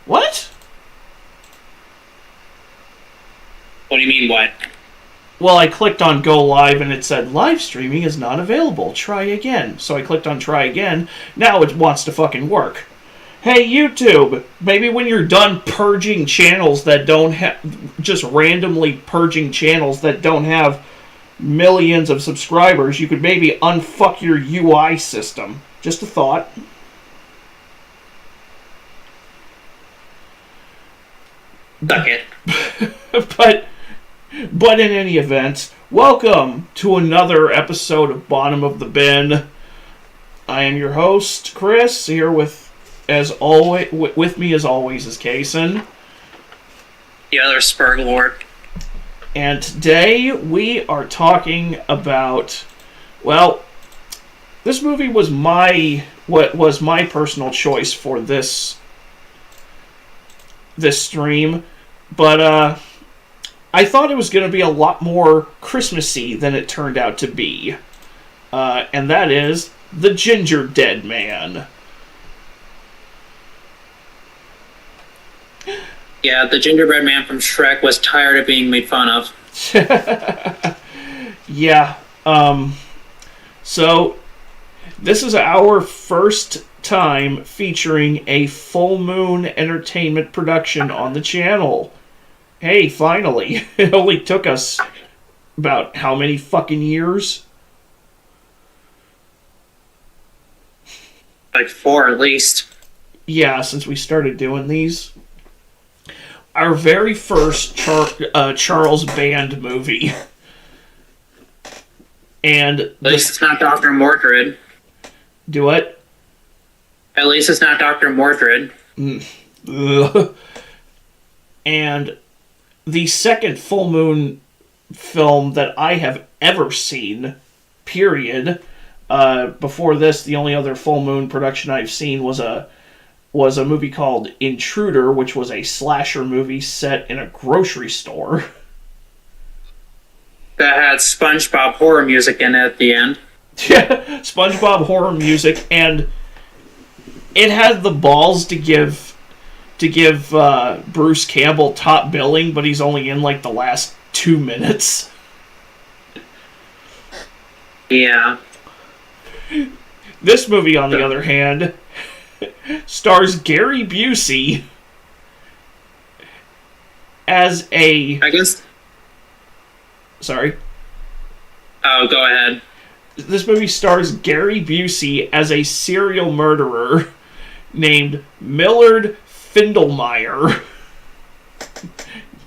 What? What do you mean, what? Well, I clicked on go live and it said live streaming is not available. Try again. So I clicked on try again. Now it wants to fucking work. Hey, YouTube, maybe when you're done purging channels that don't have, just randomly purging channels that don't have millions of subscribers, you could maybe unfuck your UI system. Just a thought. Suck it. But in any event, welcome to another episode of Bottom of the Bin. I am your host, Chris, here with me as always is Kason. The other Spurg Lord. And today we are talking about, well, this movie was my personal choice for this stream, but I thought it was going to be a lot more Christmassy than it turned out to be. And that is The Ginger Man. Yeah, the gingerbread man from Shrek was tired of being made fun of. Yeah. So, this is our first time featuring a full moon entertainment production on the channel. Hey, finally. It only took us about how many fucking years? Like 4 at least. Yeah, since we started doing these. Our very first Charles Band movie. And at least it's not Dr. Mordred. Do what? At least it's not Dr. Mordred. And the second full moon film that I have ever seen, period. Before this, the only other full moon production I've seen was a movie called Intruder, which was a slasher movie set in a grocery store. That had SpongeBob horror music in it at the end. Yeah, SpongeBob horror music, and it had the balls to give Bruce Campbell top billing, but he's only in like the last 2 minutes. Yeah. This movie, on the other hand, stars Gary Busey as a... I guess... Sorry? Oh, go ahead. This movie stars Gary Busey as a serial murderer named Millard Findlemeyer.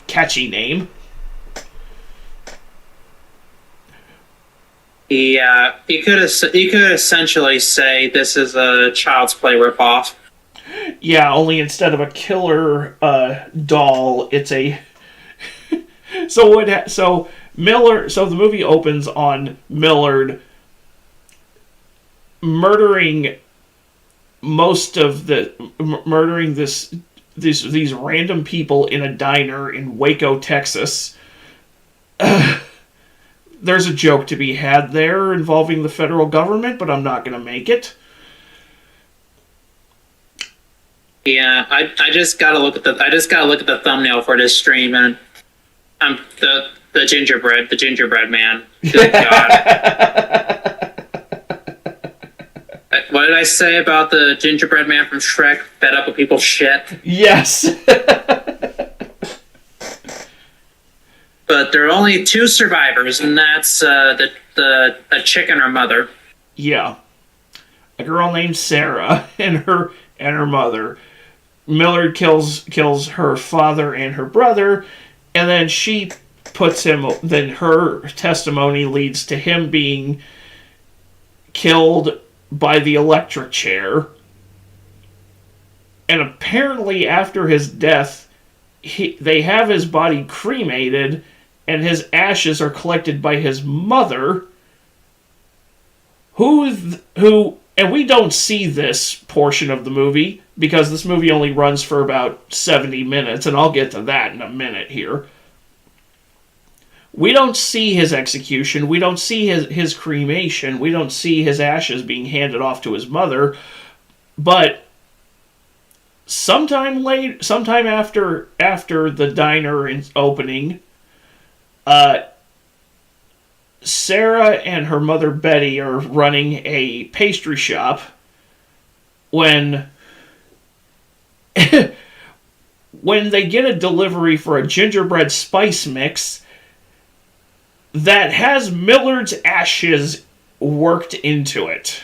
Catchy name. Yeah, you could essentially say this is a Child's Play ripoff. Yeah, only instead of a killer doll, it's a... So the movie opens on Millard murdering these random people in a diner in Waco, Texas. There's a joke to be had there involving the federal government, but I'm not going to make it. Yeah, I just gotta look at the thumbnail for this stream, and I'm the gingerbread man. Good God. What did I say about the gingerbread man from Shrek? Fed up with people's shit. Yes. But there are only 2 survivors, and that's a chick and her mother. Yeah, a girl named Sarah and her mother. Millard kills her father and her brother, and then she puts him. Then her testimony leads to him being killed by the electric chair. And apparently, after his death, they have his body cremated, and his ashes are collected by his mother, who, and we don't see this portion of the movie, because this movie only runs for about 70 minutes, and I'll get to that in a minute here. We don't see his execution, we don't see his cremation, we don't see his ashes being handed off to his mother, but sometime after the diner is opening, Sarah and her mother Betty are running a pastry shop when when they get a delivery for a gingerbread spice mix that has Millard's ashes worked into it.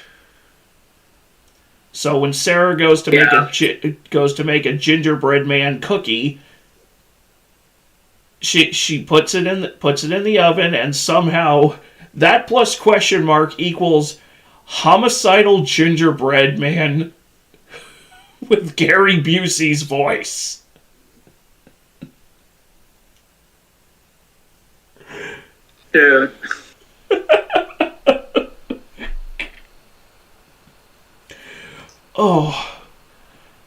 So when Sarah goes to make a gingerbread man cookie, she puts it in the oven, and somehow that plus question mark equals homicidal gingerbread man with Gary Busey's voice. Dude. Oh,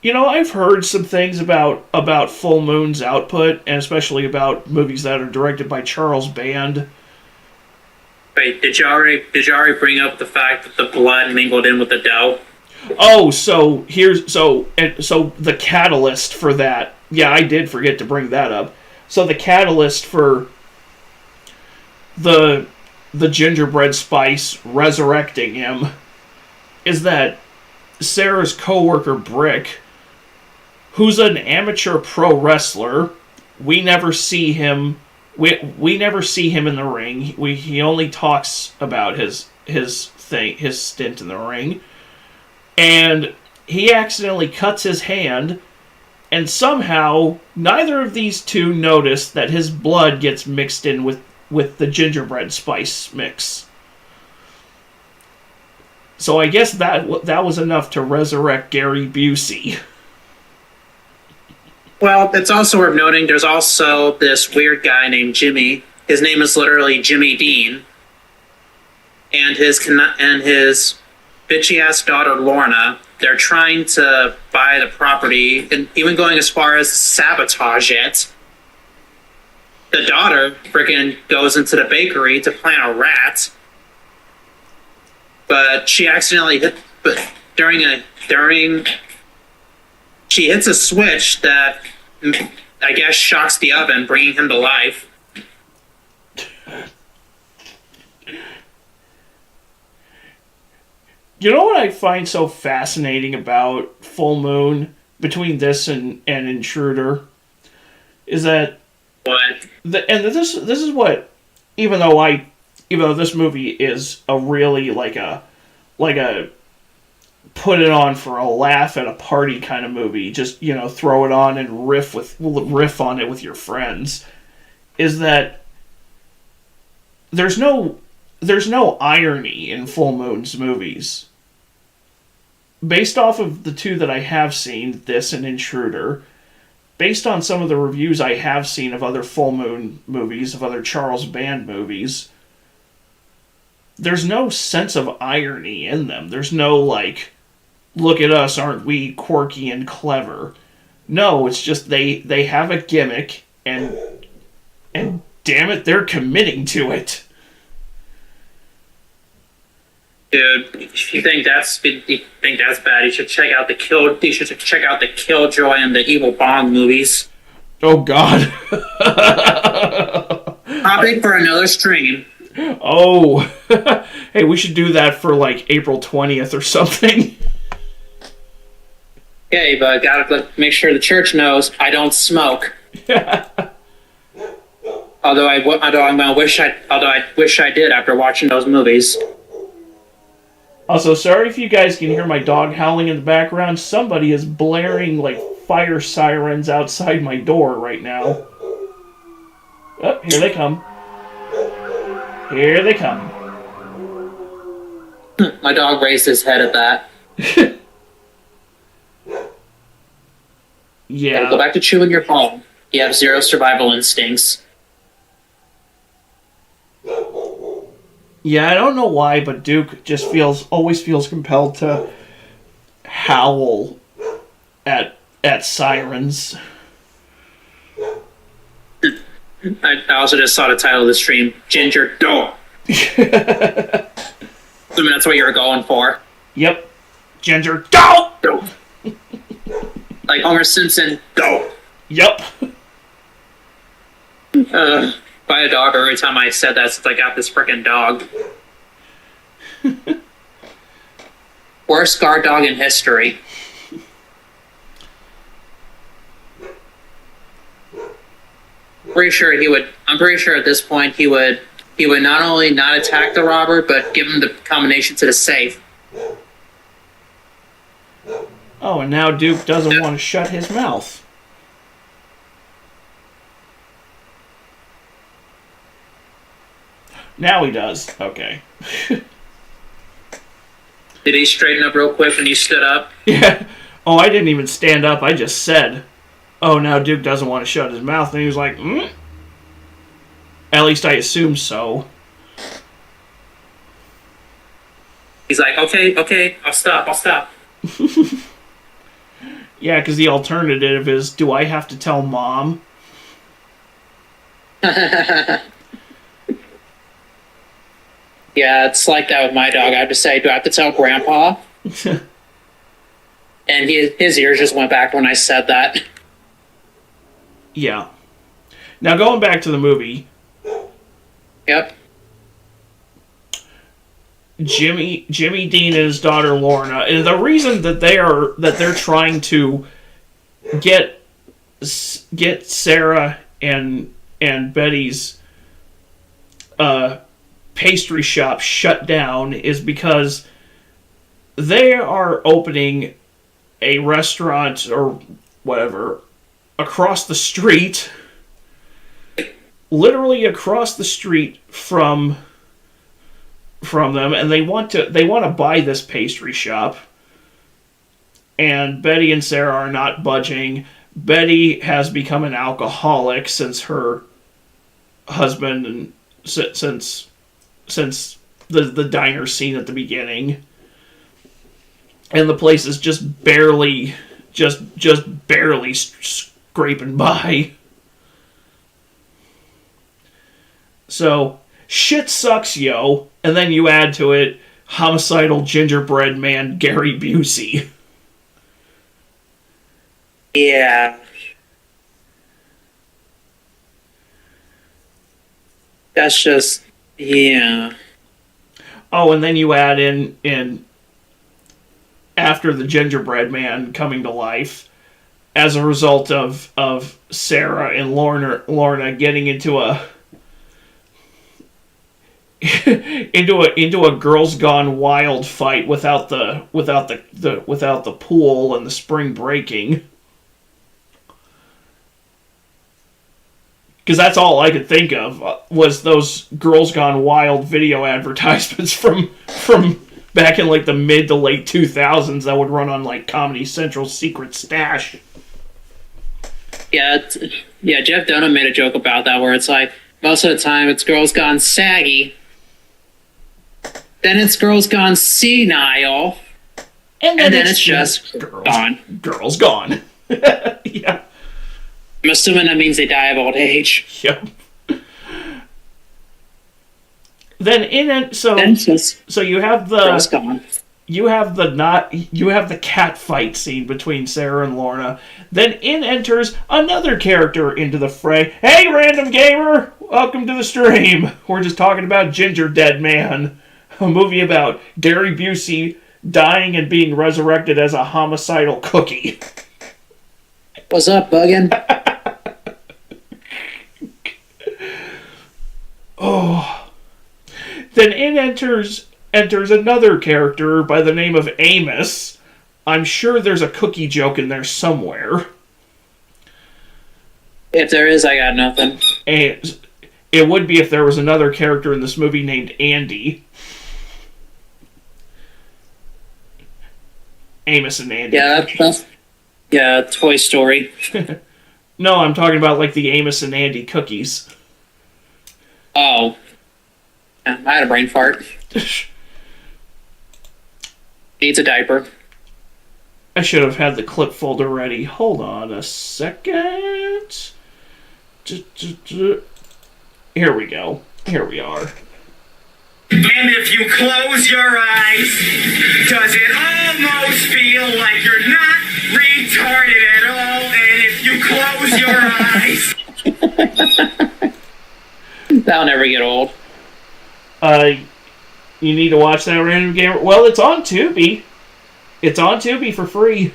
I've heard some things about Full Moon's output, and especially about movies that are directed by Charles Band. Wait, did you already bring up the fact that the blood mingled in with the dough? Oh, so the catalyst for that. Yeah, I did forget to bring that up. So the catalyst for the gingerbread spice resurrecting him is that Sarah's coworker Brick, who's an amateur pro wrestler, we never see him. We never see him in the ring. He only talks about his stint in the ring, and he accidentally cuts his hand, and somehow neither of these two notice that his blood gets mixed in with the gingerbread spice mix. So I guess that was enough to resurrect Gary Busey. Well, it's also worth noting there's also this weird guy named Jimmy. His name is literally Jimmy Dean. And his bitchy ass daughter Lorna, they're trying to buy the property and even going as far as sabotage it. The daughter freaking goes into the bakery to plant a rat. But she accidentally she hits a switch that I guess shocks the oven, bringing him to life. You know what I find so fascinating about Full Moon between this and Intruder is that this is what, even though this movie is a really like a put it on for a laugh at a party kind of movie, just throw it on and riff on it with your friends, is that there's no irony in Full Moon's movies. Based off of the two that I have seen, this and Intruder, based on some of the reviews I have seen of other Full Moon movies, of other Charles Band movies, there's no sense of irony in them. There's no, like, look at us, aren't we quirky and clever? No, it's just they have a gimmick, and damn it, they're committing to it. Dude, if you think that's bad, you should check out the Killjoy and the Evil Bong movies. Oh God. Topic for another stream. Oh, hey, we should do that for like April 20th or something. Okay, but gotta make sure the church knows I don't smoke. Although I wish I did after watching those movies. Also, sorry if you guys can hear my dog howling in the background. Somebody is blaring like fire sirens outside my door right now. Oh, here they come. Here they come. My dog raised his head at that. Yeah. Gotta go back to chewing your phone. You have zero survival instincts. Yeah, I don't know why, but Duke just always feels compelled to howl at sirens. I also just saw the title of the stream, GingerD'OH. I mean, that's what you were going for. Yep. GingerD'OH! Like, like Homer Simpson, go! Yep. Buy a dog every time I said that since I got this freaking dog. Worst guard dog in history. I'm pretty sure at this point he would not only not attack the robber, but give him the combination to the safe. Oh, and now Duke doesn't want to shut his mouth. Now he does. Okay. Did he straighten up real quick when you stood up? Yeah. Oh, I didn't even stand up. I just said, oh, now Duke doesn't want to shut his mouth. And he was like, At least I assume so. He's like, okay, I'll stop. Yeah, because the alternative is, do I have to tell Mom? Yeah, it's like that with my dog. I have to say, do I have to tell Grandpa? And his ears just went back when I said that. Yeah. Now, going back to the movie. Yep. Jimmy Dean and his daughter Lorna, and the reason that they're trying to get Sarah and Betty's pastry shop shut down is because they are opening a restaurant or whatever across the street, literally across the street from them, and they want to buy this pastry shop, and Betty and Sarah are not budging. Betty has become an alcoholic since her husband and since the diner scene at the beginning, and the place is just barely scraping by. So shit sucks, yo. And then you add to it homicidal gingerbread man Gary Busey. Yeah. That's just, yeah. Oh, and then you add in after the gingerbread man coming to life, as a result of Sarah and Lorna getting into a into a Girls Gone Wild fight without the pool and the spring breaking. Because that's all I could think of was those Girls Gone Wild video advertisements from back in like the mid to late 2000s that would run on like Comedy Central's Secret Stash. Yeah, Jeff Dunham made a joke about that where it's like, most of the time it's Girls Gone Saggy, then it's Girls Gone Senile, and then it's just gone. Girls Gone. Yeah. I'm assuming that means they die of old age. Yep. Then so you have Girls Gone. You have the cat fight scene between Sarah and Lorna. Then in enters another character into the fray. Hey, random gamer! Welcome to the stream. We're just talking about Ginger Dead Man, a movie about Gary Busey dying and being resurrected as a homicidal cookie. What's up, Buggin'? Oh. Then in enters another character by the name of Amos. I'm sure there's a cookie joke in there somewhere. If there is, I got nothing. And it would be if there was another character in this movie named Andy. Amos and Andy. Yeah, Toy Story. No, I'm talking about like the Amos and Andy cookies. Oh. Yeah, I had a brain fart. Needs a diaper. I should have had the clip folder ready. Hold on a second. Here we go. Here we are. And if you close your eyes, does it almost feel like you're not retarded at That'll never get old. You need to watch that Random Gamer. Well, it's on Tubi. It's on Tubi for free.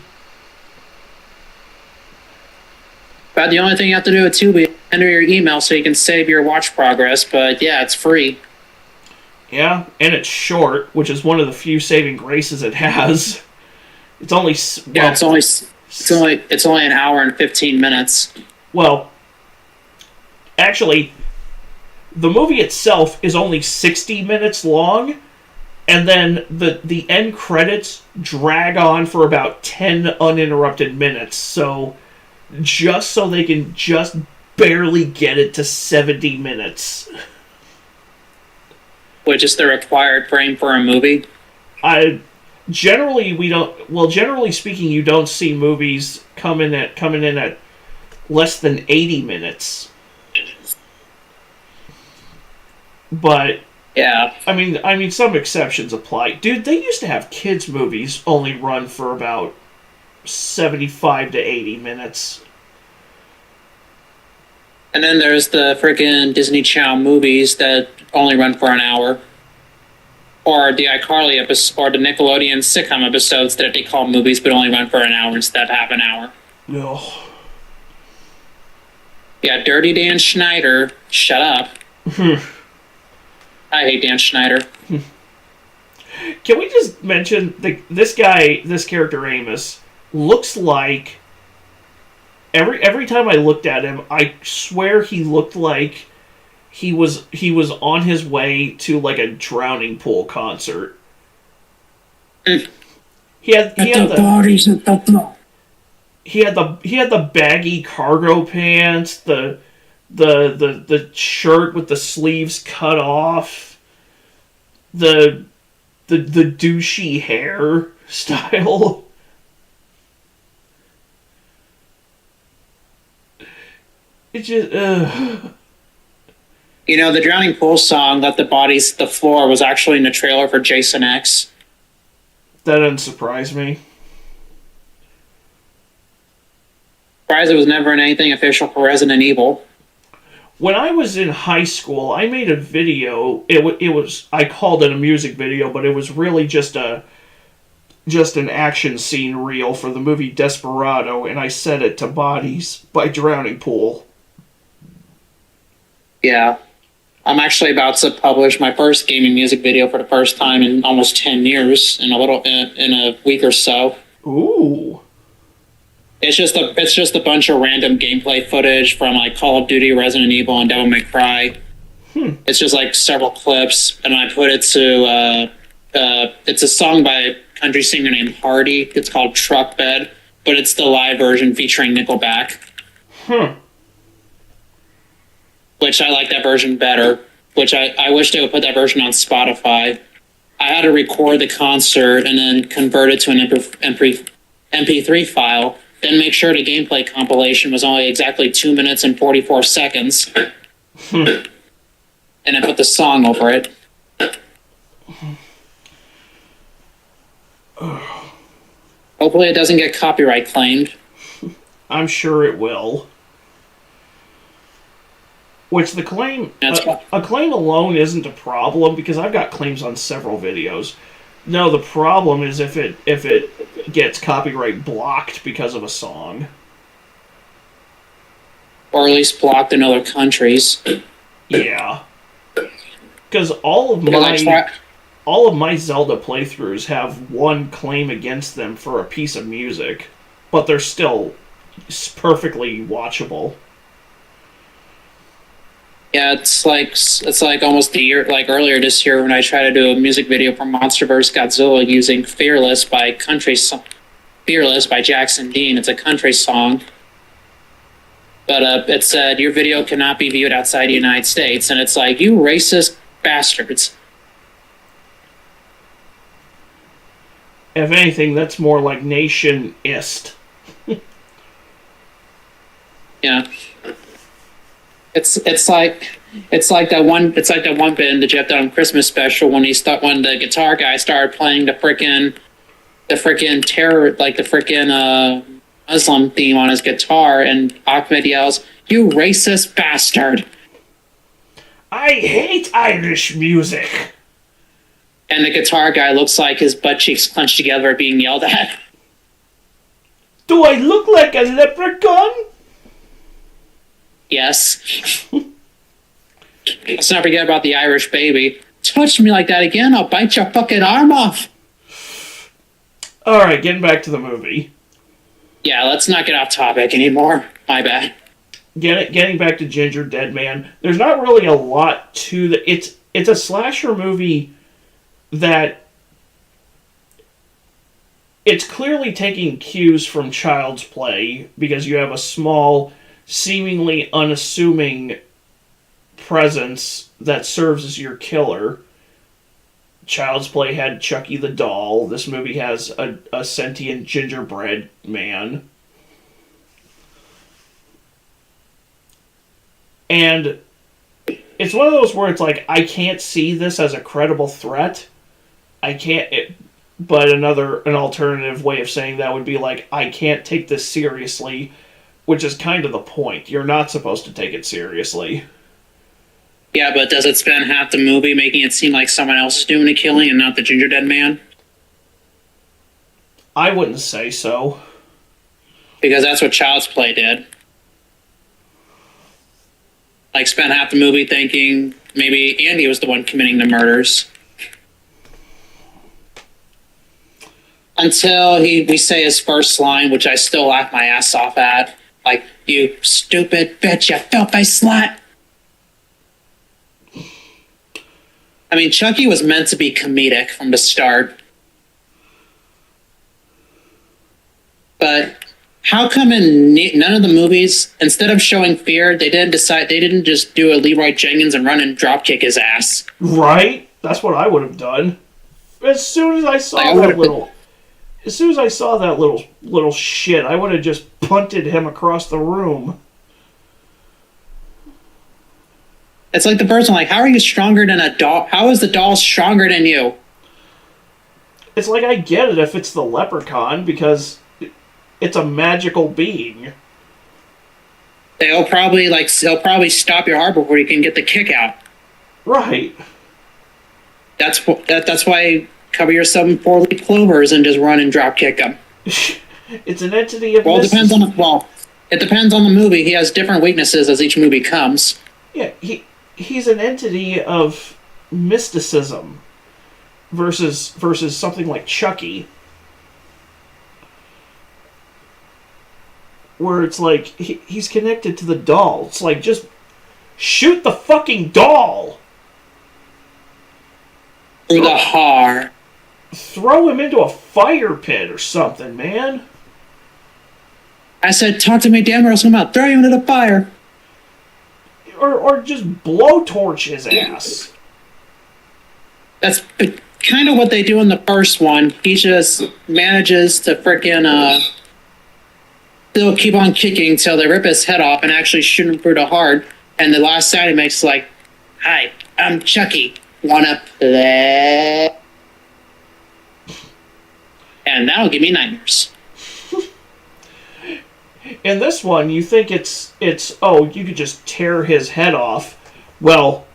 About the only thing you have to do with Tubi is enter your email so you can save your watch progress. But yeah, it's free. Yeah, and it's short, which is one of the few saving graces it has. It's only it's only an hour and 15 minutes. Well, actually, the movie itself is only 60 minutes long, and then the end credits drag on for about 10 uninterrupted minutes. So, just so they can just barely get it to 70 minutes. Which is the required frame for a movie? Generally speaking, you don't see movies coming in at less than 80 minutes. But yeah, I mean, some exceptions apply. Dude, they used to have kids' movies only run for about 75 to 80 minutes. And then there's the freaking Disney Channel movies that only run for an hour. Or the iCarly episode, or the Nickelodeon sitcom episodes that they call movies but only run for an hour instead of half an hour. No. Yeah, Dirty Dan Schneider, shut up. I hate Dan Schneider. Can we just mention this character Amos looks like every time I looked at him, I swear he looked like he was on his way to like a drowning pool concert. He had the baggy cargo pants, the shirt with the sleeves cut off, the douchey hair style. It just You know, the Drowning Pool song, Let the Bodies Hit the Floor, was actually in the trailer for Jason X. That doesn't surprise me. Surprised it was never in anything official for Resident Evil. When I was in high school, I made a video. I called it a music video, but it was really just an action scene reel for the movie Desperado, and I set it to Bodies by Drowning Pool. Yeah. I'm actually about to publish my first gaming music video for the first time in almost 10 years in a week or so. Ooh. It's just a bunch of random gameplay footage from like Call of Duty, Resident Evil, and Devil May Cry. It's just like several clips, and I put it to it's a song by a country singer named Hardy. It's called Truck Bed, but it's the live version featuring Nickelback. Which I like that version better, which I wish they would put that version on Spotify. I had to record the concert and then convert it to an MP3 file, then make sure the gameplay compilation was only exactly 2 minutes and 44 seconds, and then put the song over it. Hopefully it doesn't get copyright claimed. I'm sure it will. Which the claim, a claim alone isn't a problem, because I've got claims on several videos. No, the problem is if it gets copyright blocked because of a song. Or at least blocked in other countries. Yeah. Because all of my Zelda playthroughs have one claim against them for a piece of music, but they're still perfectly watchable. Yeah, it's like almost a year, like earlier this year when I tried to do a music video for MonsterVerse Godzilla using Fearless by Jackson Dean. It's a country song. But it said, your video cannot be viewed outside the United States. And it's like, you racist bastards. If anything, that's more like nationist. Yeah. It's like that one bit in the Jeff Dunham Christmas special when the guitar guy started playing the frickin' terror, like the frickin' Muslim theme on his guitar, and Ahmed yells, "You racist bastard!" I hate Irish music. And the guitar guy looks like his butt cheeks clenched together being yelled at. Do I look like a leprechaun? Yes. Let's not forget about the Irish baby. Touch me like that again, I'll bite your fucking arm off. Alright, getting back to the movie. Yeah, let's not get off topic anymore. My bad. Getting back to Ginger Dead Man, there's not really a lot to the... It's a slasher movie that... It's clearly taking cues from Child's Play, because you have a small, seemingly unassuming presence that serves as your killer. Child's Play had Chucky the doll. This movie has a sentient gingerbread man. And it's one of those where it's like, I can't see this as a credible threat. But an alternative way of saying that would be like, I can't take this seriously, which is kind of the point. You're not supposed to take it seriously. Yeah, but does it spend half the movie making it seem like someone else is doing the killing and not the Ginger Dead Man? I wouldn't say so. Because that's what Child's Play did. Like, spent half the movie thinking maybe Andy was the one committing the murders. Until we say his first line, which I still laugh my ass off at. Like, you stupid bitch, you filthy slut. I mean, Chucky was meant to be comedic from the start. But how come in none of the movies, instead of showing fear, they didn't just do a Leroy Jenkins and run and drop kick his ass? Right? That's what I would have done. As soon as I saw that little shit, I would have just punted him across the room. It's like the person, like, how are you stronger than a doll? How is the doll stronger than you? It's like, I get it if it's the leprechaun, because it's a magical being. He'll probably stop your heart before you can get the kick out. Right. That's why cover yourself in 4-leaf clovers and just run and drop kick him. It's an entity of... It depends on the movie. He has different weaknesses as each movie comes. Yeah, he's an entity of mysticism versus something like Chucky, where it's like he's connected to the doll. It's like, just shoot the fucking doll. Through the heart. Throw him into a fire pit or something, man. I said, talk to me, damn, or else I'm out. Throw you into the fire. Or just blowtorch his ass. That's kind of what they do in the first one. He just manages to frickin' still keep on kicking till they rip his head off and actually shoot him through the heart. And the last sound he makes is like, "Hi, I'm Chucky. Wanna play?" And that'll give me nightmares. In this one, you think it's you could just tear his head off. Well,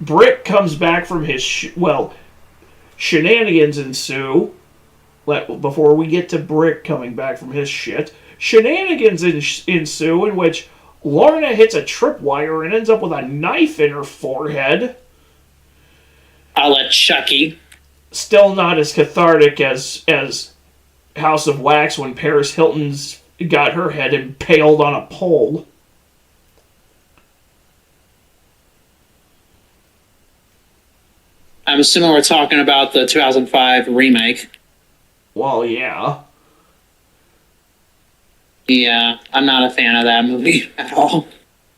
Brick comes back from his shenanigans ensue. Before we get to Brick coming back from his shit, shenanigans ensue in which Lorna hits a tripwire and ends up with a knife in her forehead. I'll let Chucky. Still not as cathartic as House of Wax when Paris Hilton's got her head impaled on a pole. I'm assuming we're talking about the 2005 remake. Well, yeah. Yeah, I'm not a fan of that movie at all.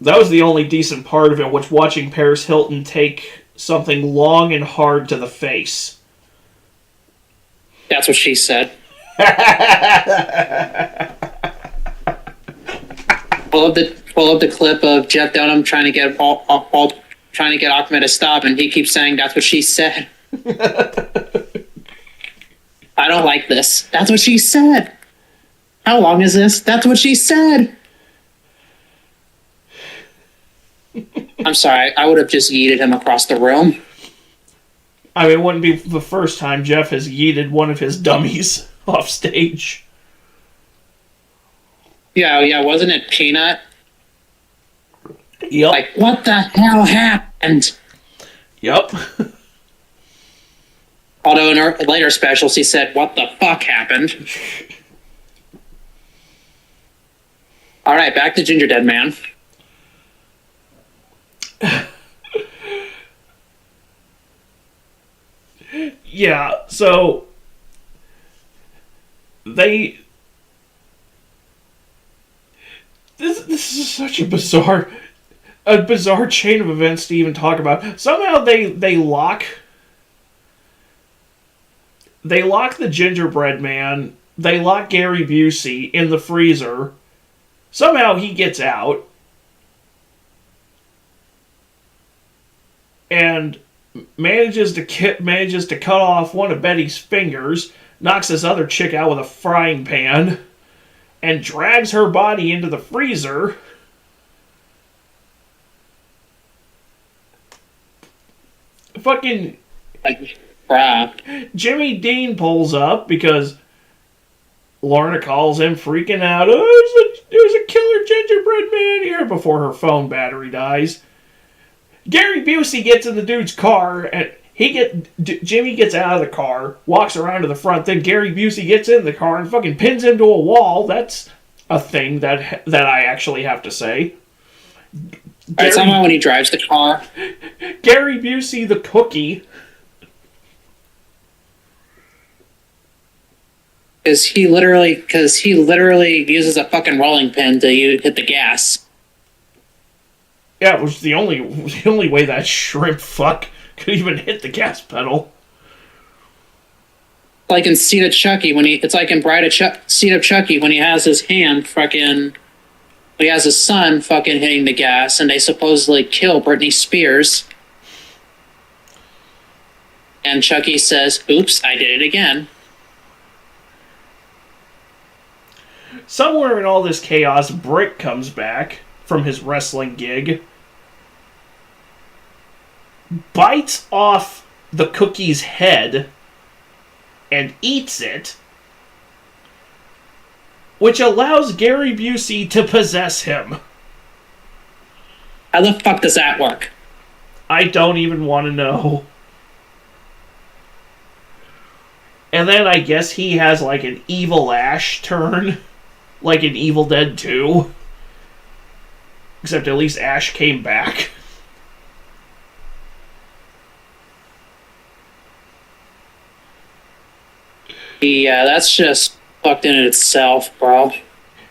That was the only decent part of it, which watching Paris Hilton take something long and hard to the face. That's what she said. Pull up the clip of Jeff Dunham trying to get Ahmed to stop, and he keeps saying, "That's what she said." I don't like this. That's what she said. How long is this? That's what she said. I'm sorry, I would have just yeeted him across the room. I mean, it wouldn't be the first time Jeff has yeeted one of his dummies off stage. Yeah, wasn't it Peanut? Yep. Like, what the hell happened? Yep. Although in later specials he said, what the fuck happened? Alright, back to Ginger Dead Man. Yeah, so this is such a bizarre chain of events to even talk about. Somehow they lock the gingerbread man, they lock Gary Busey in the freezer. Somehow he gets out and manages to cut off one of Betty's fingers, knocks this other chick out with a frying pan, and drags her body into the freezer. Fucking Like, crap. Jimmy Dean pulls up because Lorna calls him freaking out. Oh, there's a killer gingerbread man here before her phone battery dies. Gary Busey gets in the dude's car and Jimmy gets out of the car, walks around to the front, then Gary Busey gets in the car and fucking pins him to a wall. That's a thing that I actually have to say. Right, somehow when he drives the car, Gary Busey the cookie. because he literally uses a fucking rolling pin to hit the gas. Yeah, it was the only way that shrimp fuck could even hit the gas pedal. Like in Seed of Chucky it's like in Seed of Chucky when he has his hand fucking, he has his son fucking hitting the gas, and they supposedly kill Britney Spears. And Chucky says, "Oops, I did it again." Somewhere in all this chaos, Brick comes back from his wrestling gig, bites off the cookie's head, and eats it, which allows Gary Busey to possess him. How the fuck does that work? I don't even want to know. And then I guess he has like an evil Ash turn, like in Evil Dead 2. Except at least Ash came back. Yeah, that's just fucked in itself, bro.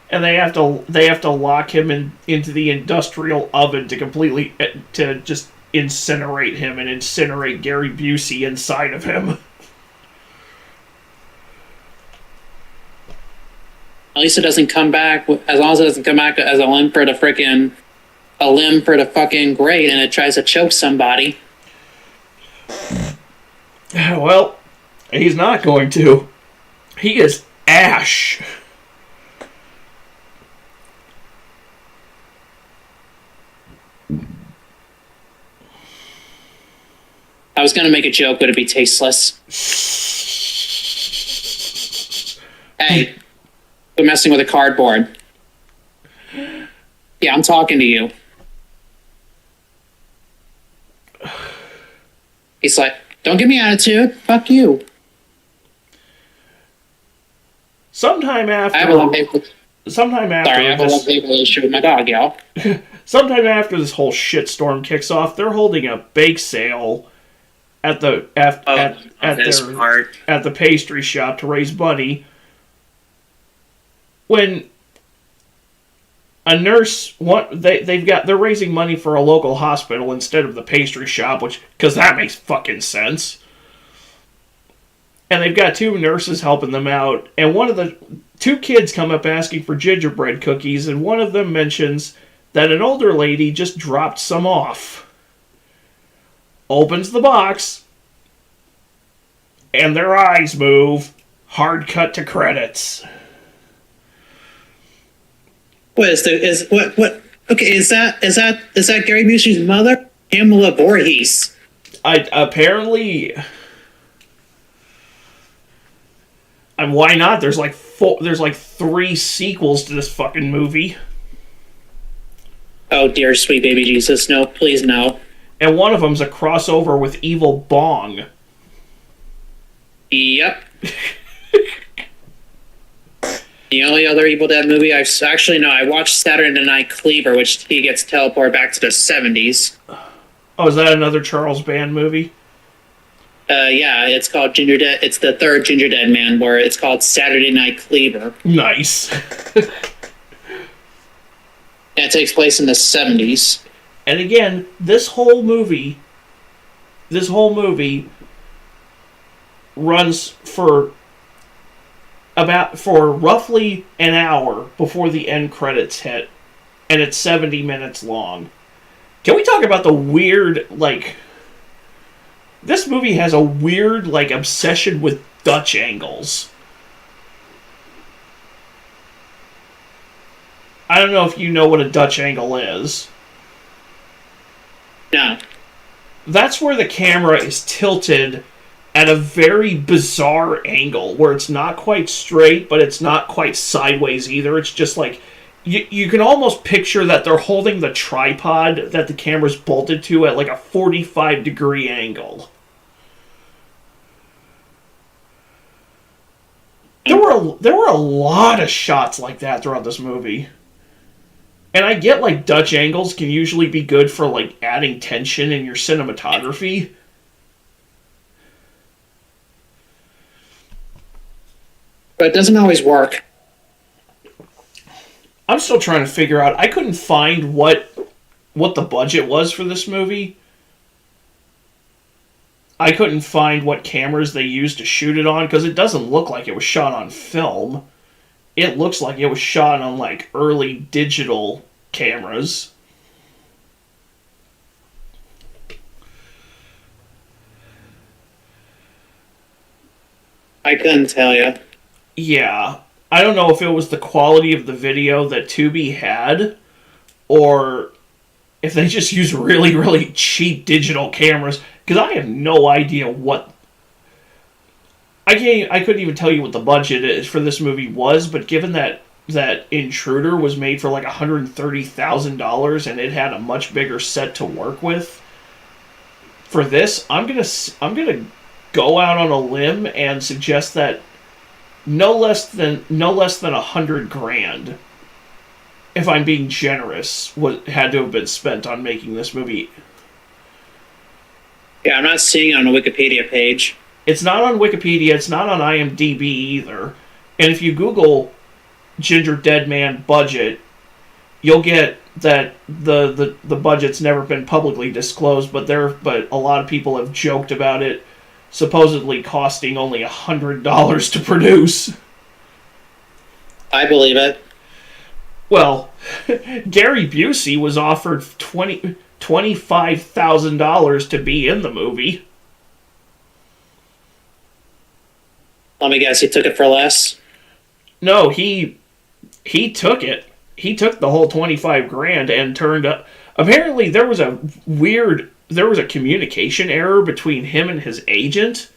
And they have to lock him into the industrial oven to just incinerate him and incinerate Gary Busey inside of him. At least it doesn't come back. As long as it doesn't come back as a limb for the fucking grate, and it tries to choke somebody. Well, he's not going to. He is Ash. I was gonna make a joke, but it'd be tasteless. Hey, quit messing with a cardboard. Yeah, I'm talking to you. He's like, don't give me attitude. Fuck you. Sometime after. I have a love issue with my dog, y'all. Sometime after this whole shitstorm kicks off, they're holding a bake sale at the pastry shop to raise money. When a nurse, they're raising money for a local hospital instead of the pastry shop, because that makes fucking sense. And they've got two nurses helping them out, and two kids come up asking for gingerbread cookies, and one of them mentions that an older lady just dropped some off. Opens the box, and their eyes move. Hard cut to credits. What Okay, is that Gary Busey's mother? Pamela Voorhees. Apparently, and why not? There's like three sequels to this fucking movie, Oh dear sweet baby Jesus, no, please no. and one of them's a crossover with Evil Bong. Yep. The only other Evil Dead movie I watched Saturday Night Cleaver, which he gets teleported back to the 70s. Oh, is that another Charles Band movie? Yeah, it's called Ginger Dead. It's the third Ginger Dead Man, where it's called Saturday Night Cleaver. Nice. And it takes place in the 70s. And again, this whole movie runs for roughly an hour before the end credits hit, and it's 70 minutes long. Can we talk about the weird, like, this movie has a weird, like, obsession with Dutch angles. I don't know if you know what a Dutch angle is. No. That's where the camera is tilted at a very bizarre angle, where it's not quite straight, but it's not quite sideways either. It's just like, you can almost picture that they're holding the tripod that the camera's bolted to at like a 45-degree angle. There were a lot of shots like that throughout this movie. And I get, like, Dutch angles can usually be good for, like, adding tension in your cinematography. But it doesn't always work. I'm still trying to figure out. I couldn't find what the budget was for this movie. I couldn't find what cameras they used to shoot it on, because it doesn't look like it was shot on film. It looks like it was shot on, like, early digital cameras. I couldn't tell you. Yeah. I don't know if it was the quality of the video that Tubi had, or if they just used really, really cheap digital cameras, because I have no idea what... I couldn't even tell you what the budget for this movie was, but given that Intruder was made for like $130,000 and it had a much bigger set to work with, for this, I'm gonna go out on a limb and suggest that no less than $100,000, if I'm being generous, had to have been spent on making this movie. Yeah, I'm not seeing it on the Wikipedia page. It's not on Wikipedia. It's not on IMDb either. And if you Google Ginger Dead Man budget, you'll get that the budget's never been publicly disclosed, but a lot of people have joked about it supposedly costing only $100 to produce. I believe it. Well, Gary Busey was offered $25,000 to be in the movie. Let me guess, he took it for less? No, he took it. He took the whole $25,000 and turned up. Apparently, there was a communication error between him and his agent,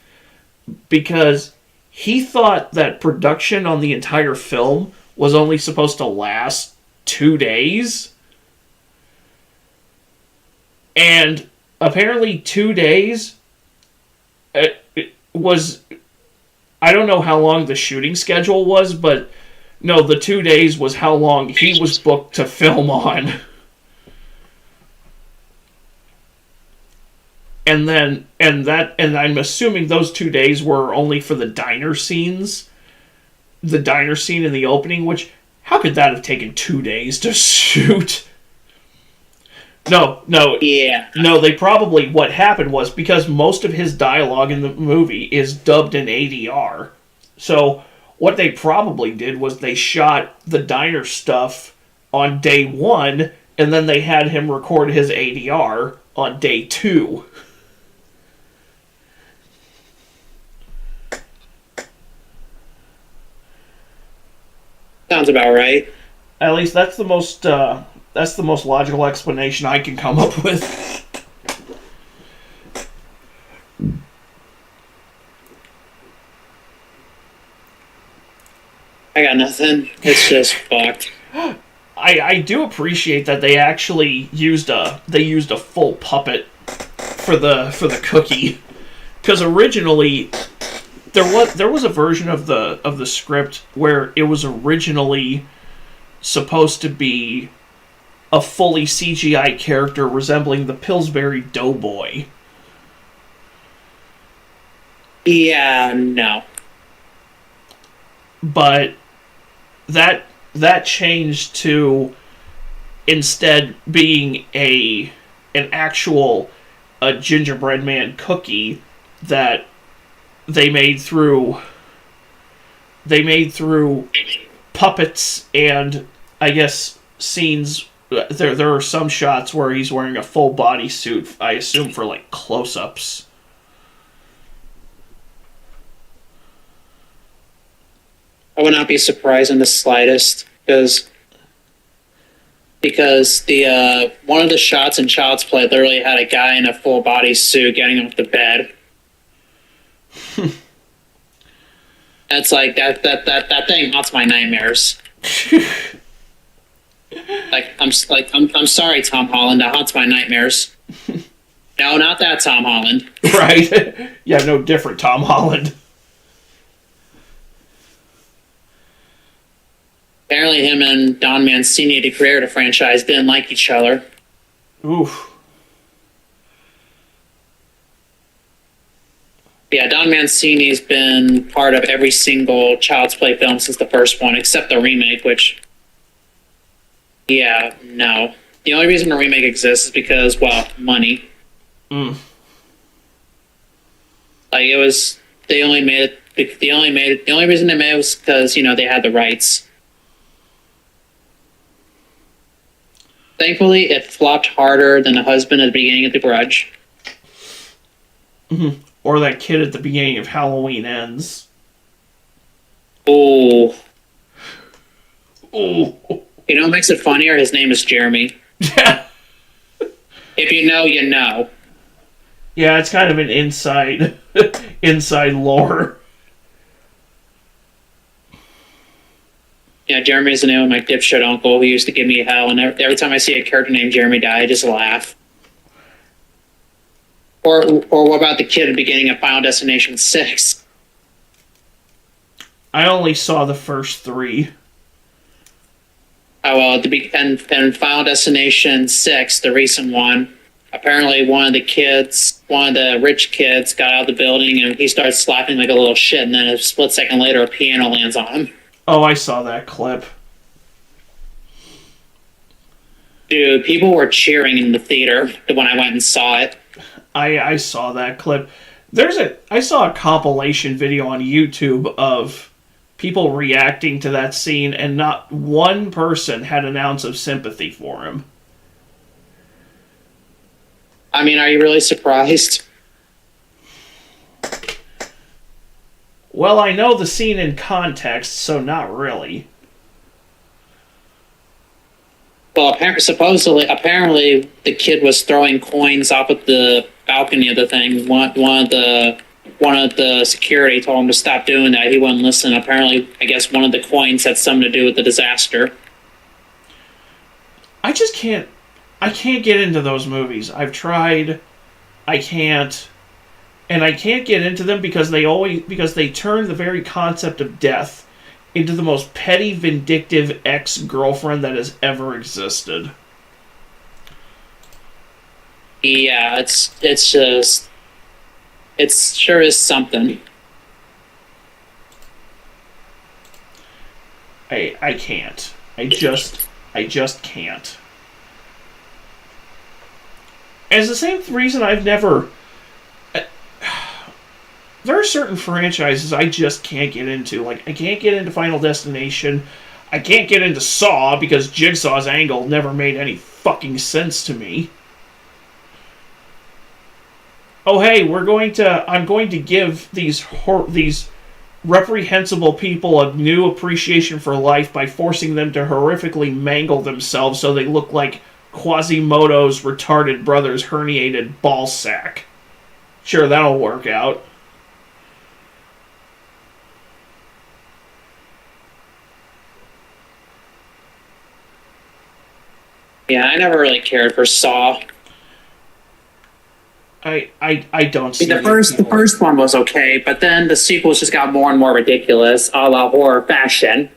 because he thought that production on the entire film was only supposed to last 2 days. And apparently 2 days it was... I don't know how long the shooting schedule was, but no, the 2 days was how long he was booked to film on. And I'm assuming those 2 days were only for the diner scenes. The diner scene in the opening, which, how could that have taken 2 days to shoot? No, they probably, what happened was, because most of his dialogue in the movie is dubbed in ADR, so what they probably did was they shot the diner stuff on day 1, and then they had him record his ADR on day 2. Sounds about right. At least that's the most That's the most logical explanation I can come up with. I got nothing. It's just fucked. I do appreciate that they actually used a full puppet for the cookie, because originally there was a version of the script where it was originally supposed to be a fully CGI character resembling the Pillsbury Doughboy. Yeah, no. But that changed to instead being an actual gingerbread man cookie that they made through puppets and, I guess, scenes. There are some shots where he's wearing a full body suit, I assume for like close-ups. I would not be surprised in the slightest, because the one of the shots in Child's Play literally had a guy in a full body suit getting off the bed. That's like that thing haunts my nightmares. I'm sorry, Tom Holland. That haunts my nightmares. No, not that Tom Holland. Right? Yeah, no different Tom Holland. Apparently, him and Don Mancini, the creator of the franchise, didn't like each other. Oof. Yeah, Don Mancini's been part of every single Child's Play film since the first one, except the remake, which... Yeah, no. The only reason the remake exists is because, well, money. Mm. Like, it was... The only reason they made it was because, they had the rights. Thankfully, it flopped harder than The Husband at the beginning of The Grudge. Mm-hmm. Or that kid at the beginning of Halloween Ends. Oh. Oh. You know what makes it funnier? His name is Jeremy. Yeah. If you know, you know. Yeah, it's kind of an inside lore. Yeah, Jeremy's the name of my dipshit uncle who used to give me hell, and every time I see a character named Jeremy die, I just laugh. Or what about the kid at the beginning of Final Destination 6? I only saw the first 3. Oh, well, and Final Destination 6, the recent one, apparently one of the rich kids got out of the building and he starts slapping like a little shit, and then a split second later a piano lands on him. Oh, I saw that clip. Dude, people were cheering in the theater when I went and saw it. I saw that clip. I saw a compilation video on YouTube of people reacting to that scene, and not one person had an ounce of sympathy for him. I mean, are you really surprised? Well, I know the scene in context, so not really. Well, apparently, the kid was throwing coins off of the balcony of the thing. One of the security told him to stop doing that. He wouldn't listen. Apparently, I guess one of the coins had something to do with the disaster. I can't get into those movies. I've tried. I can't. And I can't get into them because they turn the very concept of death into the most petty, vindictive ex-girlfriend that has ever existed. Yeah, it sure is something. I can't. I just can't. And it's the same reason I've never... There are certain franchises I just can't get into. Like, I can't get into Final Destination. I can't get into Saw because Jigsaw's angle never made any fucking sense to me. Oh, hey, I'm going to give these reprehensible people a new appreciation for life by forcing them to horrifically mangle themselves so they look like Quasimodo's retarded brother's herniated ball sack. Sure, that'll work out. Yeah, I never really cared for Saw. I don't see The first one was okay, but then the sequels just got more and more ridiculous, a la horror fashion.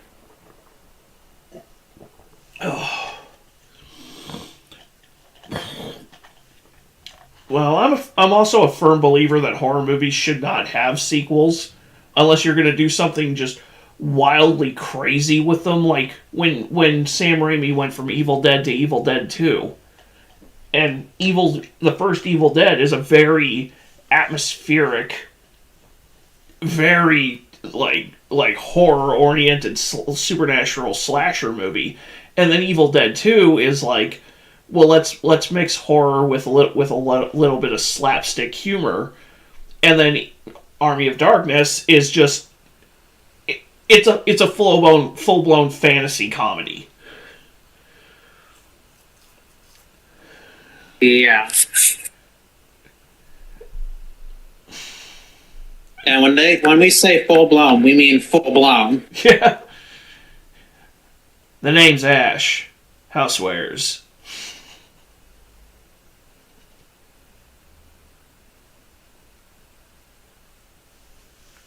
Well, I'm also a firm believer that horror movies should not have sequels unless you're going to do something just wildly crazy with them, like when Sam Raimi went from Evil Dead to Evil Dead 2. And the first Evil Dead is a very atmospheric, very like horror oriented supernatural slasher movie. And then Evil Dead 2 is like, well, let's mix horror with a little bit of slapstick humor. And then Army of Darkness is just it's a full blown fantasy comedy. Yeah. And when we say full blown, we mean full blown. Yeah. The name's Ash. Housewares.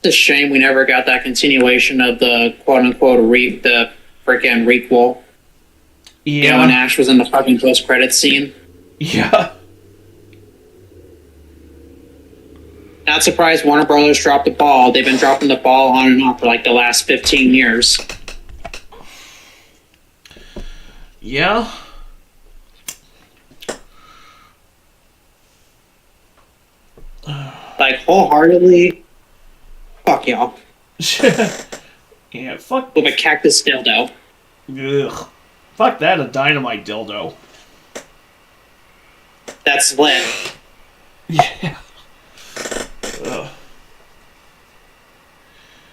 It's a shame we never got that continuation of the quote unquote the freaking requel. Yeah. You know, when Ash was in the fucking post credit scene. Yeah. Not surprised Warner Brothers dropped the ball. They've been dropping the ball on and off for like the last 15 years. Yeah. Like, wholeheartedly, fuck y'all. Yeah, fuck. With a cactus dildo. Ugh. Fuck that, a dynamite dildo. That's lit. Yeah. Ugh.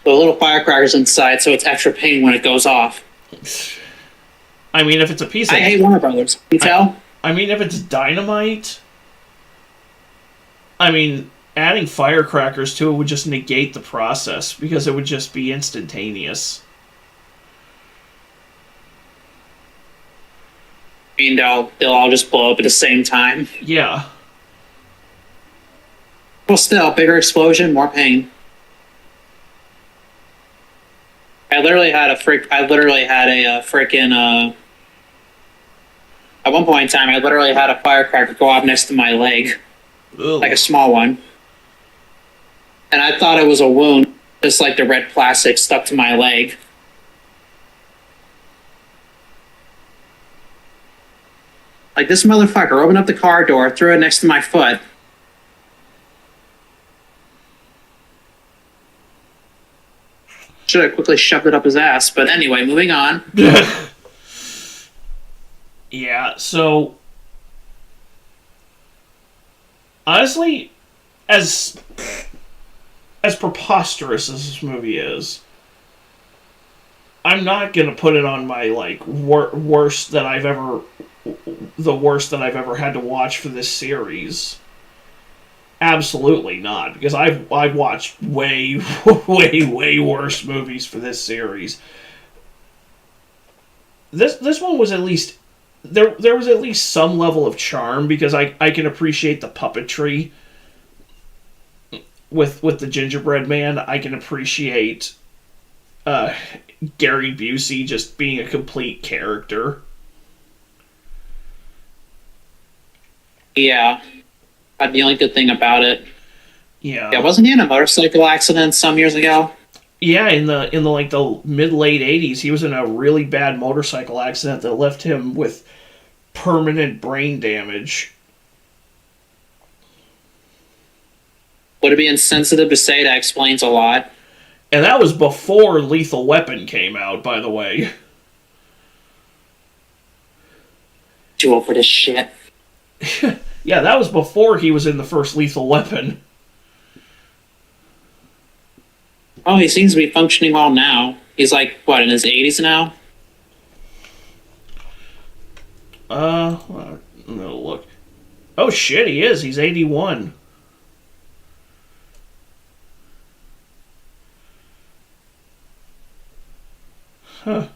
The little firecrackers inside, so it's extra pain when it goes off. I mean, if it's a piece of... I hate Warner Brothers. You tell? I mean, if it's dynamite... I mean, adding firecrackers to it would just negate the process, because it would just be instantaneous. I mean, they'll all just blow up at the same time. Yeah. Well, still, bigger explosion, more pain. I literally had a freaking, at one point in time, I literally had a firecracker go off next to my leg. Ugh. Like a small one. And I thought it was a wound, just like the red plastic stuck to my leg. Like, this motherfucker opened up the car door, threw it next to my foot. Should have quickly shoved it up his ass. But anyway, moving on. Yeah, so... Honestly, as preposterous as this movie is, I'm not gonna put it on my, like, worst that I've ever had to watch for this series. Absolutely not, because I've watched way worse movies for this series. This one was at least there was at least some level of charm, because I can appreciate the puppetry with the gingerbread man. I can appreciate Gary Busey just being a complete character. Yeah. The only good thing about it. Yeah. Yeah, wasn't he in a motorcycle accident some years ago? Yeah, in the like the mid-late 80s, he was in a really bad motorcycle accident that left him with permanent brain damage. Would it be insensitive to say that explains a lot? And that was before Lethal Weapon came out, by the way. Too old for this shit. Yeah, that was before he was in the first Lethal Weapon. Oh, he seems to be functioning well now. He's like, what, in his 80s now? I'm gonna look. Oh shit, he is. He's 81. Huh.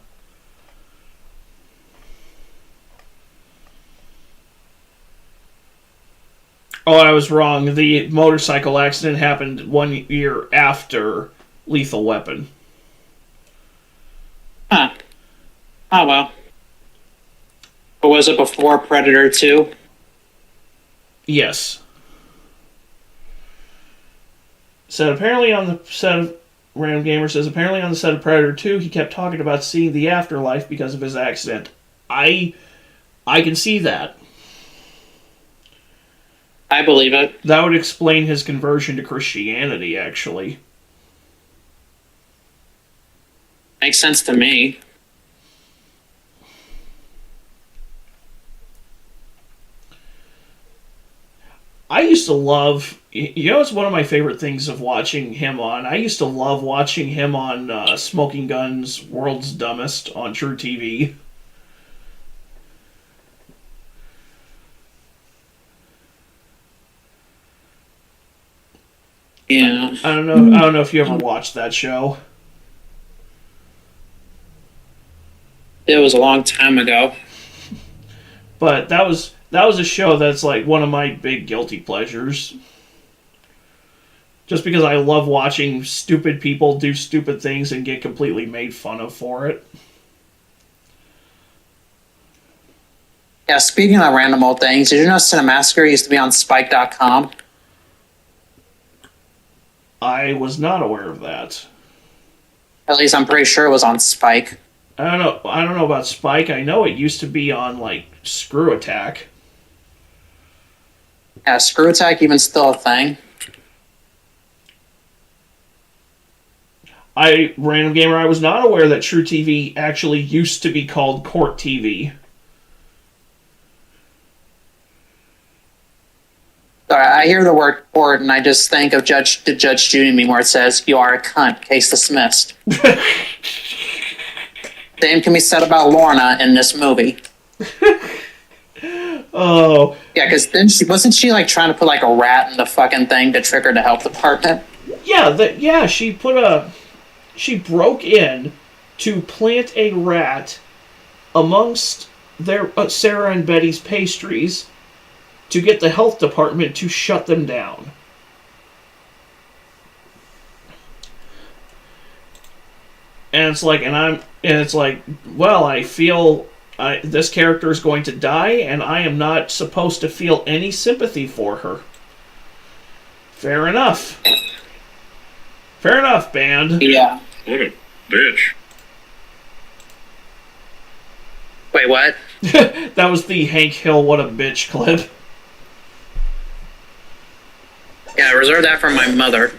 Oh, I was wrong. The motorcycle accident happened 1 year after Lethal Weapon. Huh. Oh, well. But was it before Predator 2? Yes. Said apparently on the set of Random Gamer says apparently on the set of Predator 2 he kept talking about seeing the afterlife because of his accident. I can see that. I believe it. That would explain his conversion to Christianity, actually. Makes sense to me. I used to love, it's one of my favorite things of watching him on. I used to love watching him on Smoking Gun's World's Dumbest on True TV. Yeah. I don't know if you ever watched that show. It was a long time ago. But that was a show that's like one of my big guilty pleasures. Just because I love watching stupid people do stupid things and get completely made fun of for it. Yeah, speaking of random old things, did you know Cinemassacre used to be on Spike.com? I was not aware of that. At least I'm pretty sure it was on Spike. I don't know about Spike. I know it used to be on like Screw Attack. Yeah, Screw Attack even still a thing. Random Gamer, I was not aware that True TV actually used to be called Court TV. Sorry, I hear the word court and I just think of Judge Judy meme where it says, "You are a cunt, case dismissed." Same can be said about Lorna in this movie. Oh. Yeah, because wasn't she like trying to put like a rat in the fucking thing to trigger the health department? Yeah, she broke in to plant a rat amongst their Sarah and Betty's pastries to get the health department to shut them down. And it's like, well, I feel this character is going to die, and I am not supposed to feel any sympathy for her. Fair enough. Fair enough, band. Yeah. What a bitch. Wait, what? That was the Hank Hill "What a Bitch" clip. Yeah, I reserved that for my mother.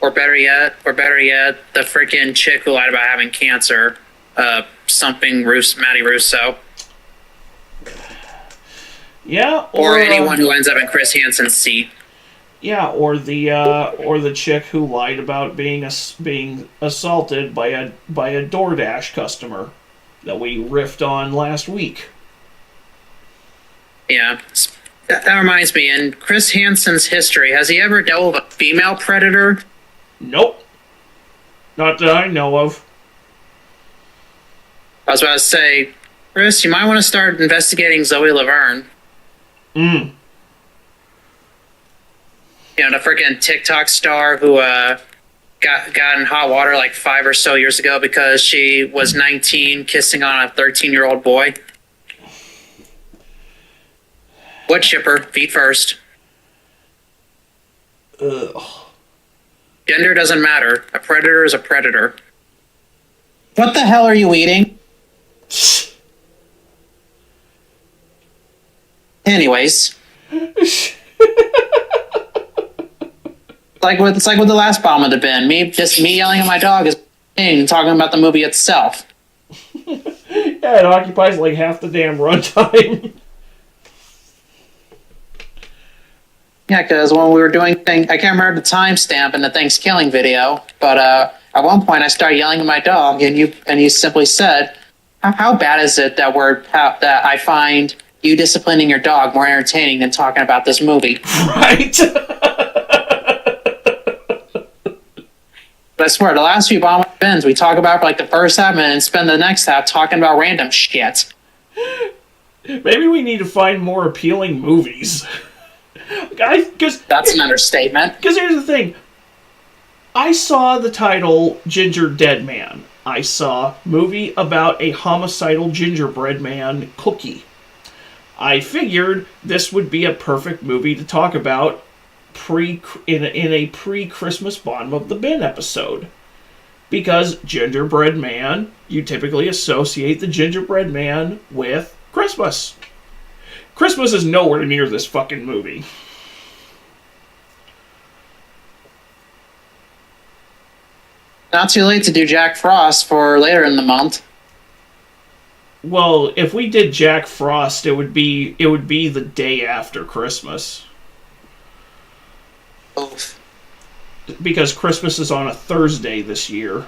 Or better yet, the freaking chick who lied about having cancer. Matty Russo. Yeah, Or anyone who ends up in Chris Hansen's seat. Yeah, or the chick who lied about being assaulted by a DoorDash customer that we riffed on last week. Yeah. That reminds me, in Chris Hansen's history, has he ever dealt with a female predator? Nope. Not that I know of. I was about to say, Chris, you might want to start investigating Zoe Laverne. Mm. You know, the freaking TikTok star who got in hot water like 5 or so years ago because she was 19 kissing on a 13-year-old boy. Wood chipper, feet first. Ugh. Gender doesn't matter. A predator is a predator. What the hell are you eating? Anyways. It's like with the last bomb of the bin. Me yelling at my dog is talking about the movie itself. Yeah, it occupies like half the damn runtime. Yeah, because when we were doing I can't remember the timestamp in the Thanksgiving video, but at one point I started yelling at my dog, and you simply said, "How bad is it that that I find you disciplining your dog more entertaining than talking about this movie?" Right? But I swear, the last few Bomb Bins we talk about for like the first half and then spend the next half talking about random shit. Maybe we need to find more appealing movies. Cause That's an understatement. Because here's the thing. I saw the title Ginger Dead Man. I saw movie about a homicidal gingerbread man cookie. I figured this would be a perfect movie to talk about in a pre-Christmas Bottom of the Bin episode. Because Gingerbread Man, you typically associate the Gingerbread Man with Christmas. Christmas is nowhere near this fucking movie. Not too late to do Jack Frost for later in the month. Well, if we did Jack Frost, it would be the day after Christmas. Oof. Because Christmas is on a Thursday this year.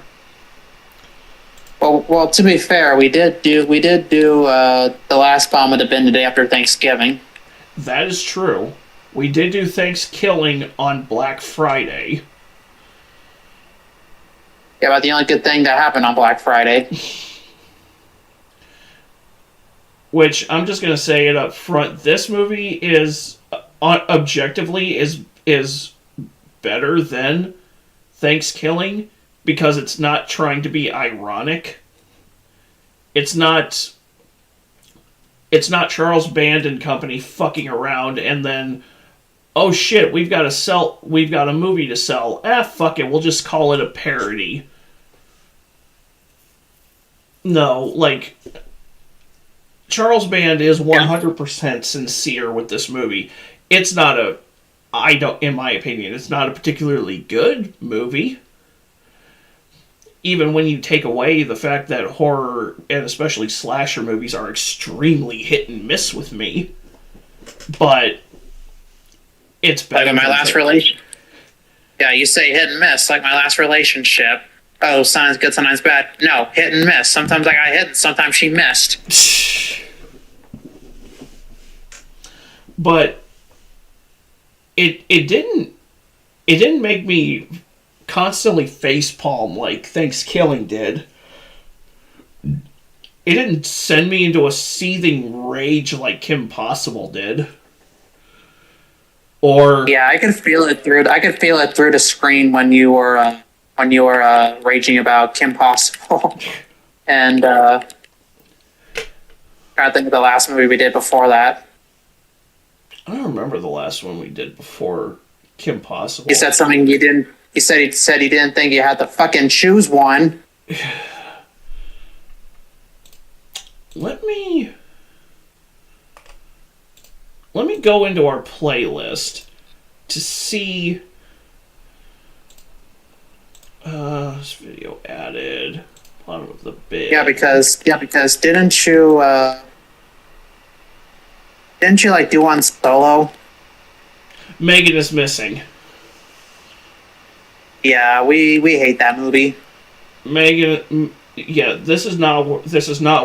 Well, to be fair, we did do the last Bomb of the Bin the day after Thanksgiving. That is true. We did do Thanksgiving on Black Friday. Yeah, about the only good thing that happened on Black Friday. Which, I'm just going to say it up front, this movie is, objectively, is better than Thanksgiving because it's not trying to be ironic. It's not Charles Band and company fucking around and then, oh shit, we've got a movie to sell. Fuck it, we'll just call it a parody. No, like, Charles Band is 100% sincere with this movie. It's not in my opinion, it's not a particularly good movie. Even when you take away the fact that horror, and especially slasher movies, are extremely hit and miss with me. But it's better. Like in my last relationship. Yeah, you say hit and miss, like my last relationship. Oh, sometimes good, sometimes bad. No, hit and miss. Sometimes I got hit and sometimes she missed. But it didn't make me constantly facepalm like Thanksgiving did. It didn't send me into a seething rage like Kim Possible did. Or yeah, I could feel it through the screen when you were raging about Kim Possible. And I think of the last movie we did before that. I don't remember the last one we did before Kim Possible. You said something you didn't. He said he didn't think you had to fucking choose one. Let me go into our playlist to see this video added. Bottom of the bin. Yeah, because didn't you like do one solo? Megan is Missing. Yeah, we hate that movie. Megan, yeah, this is not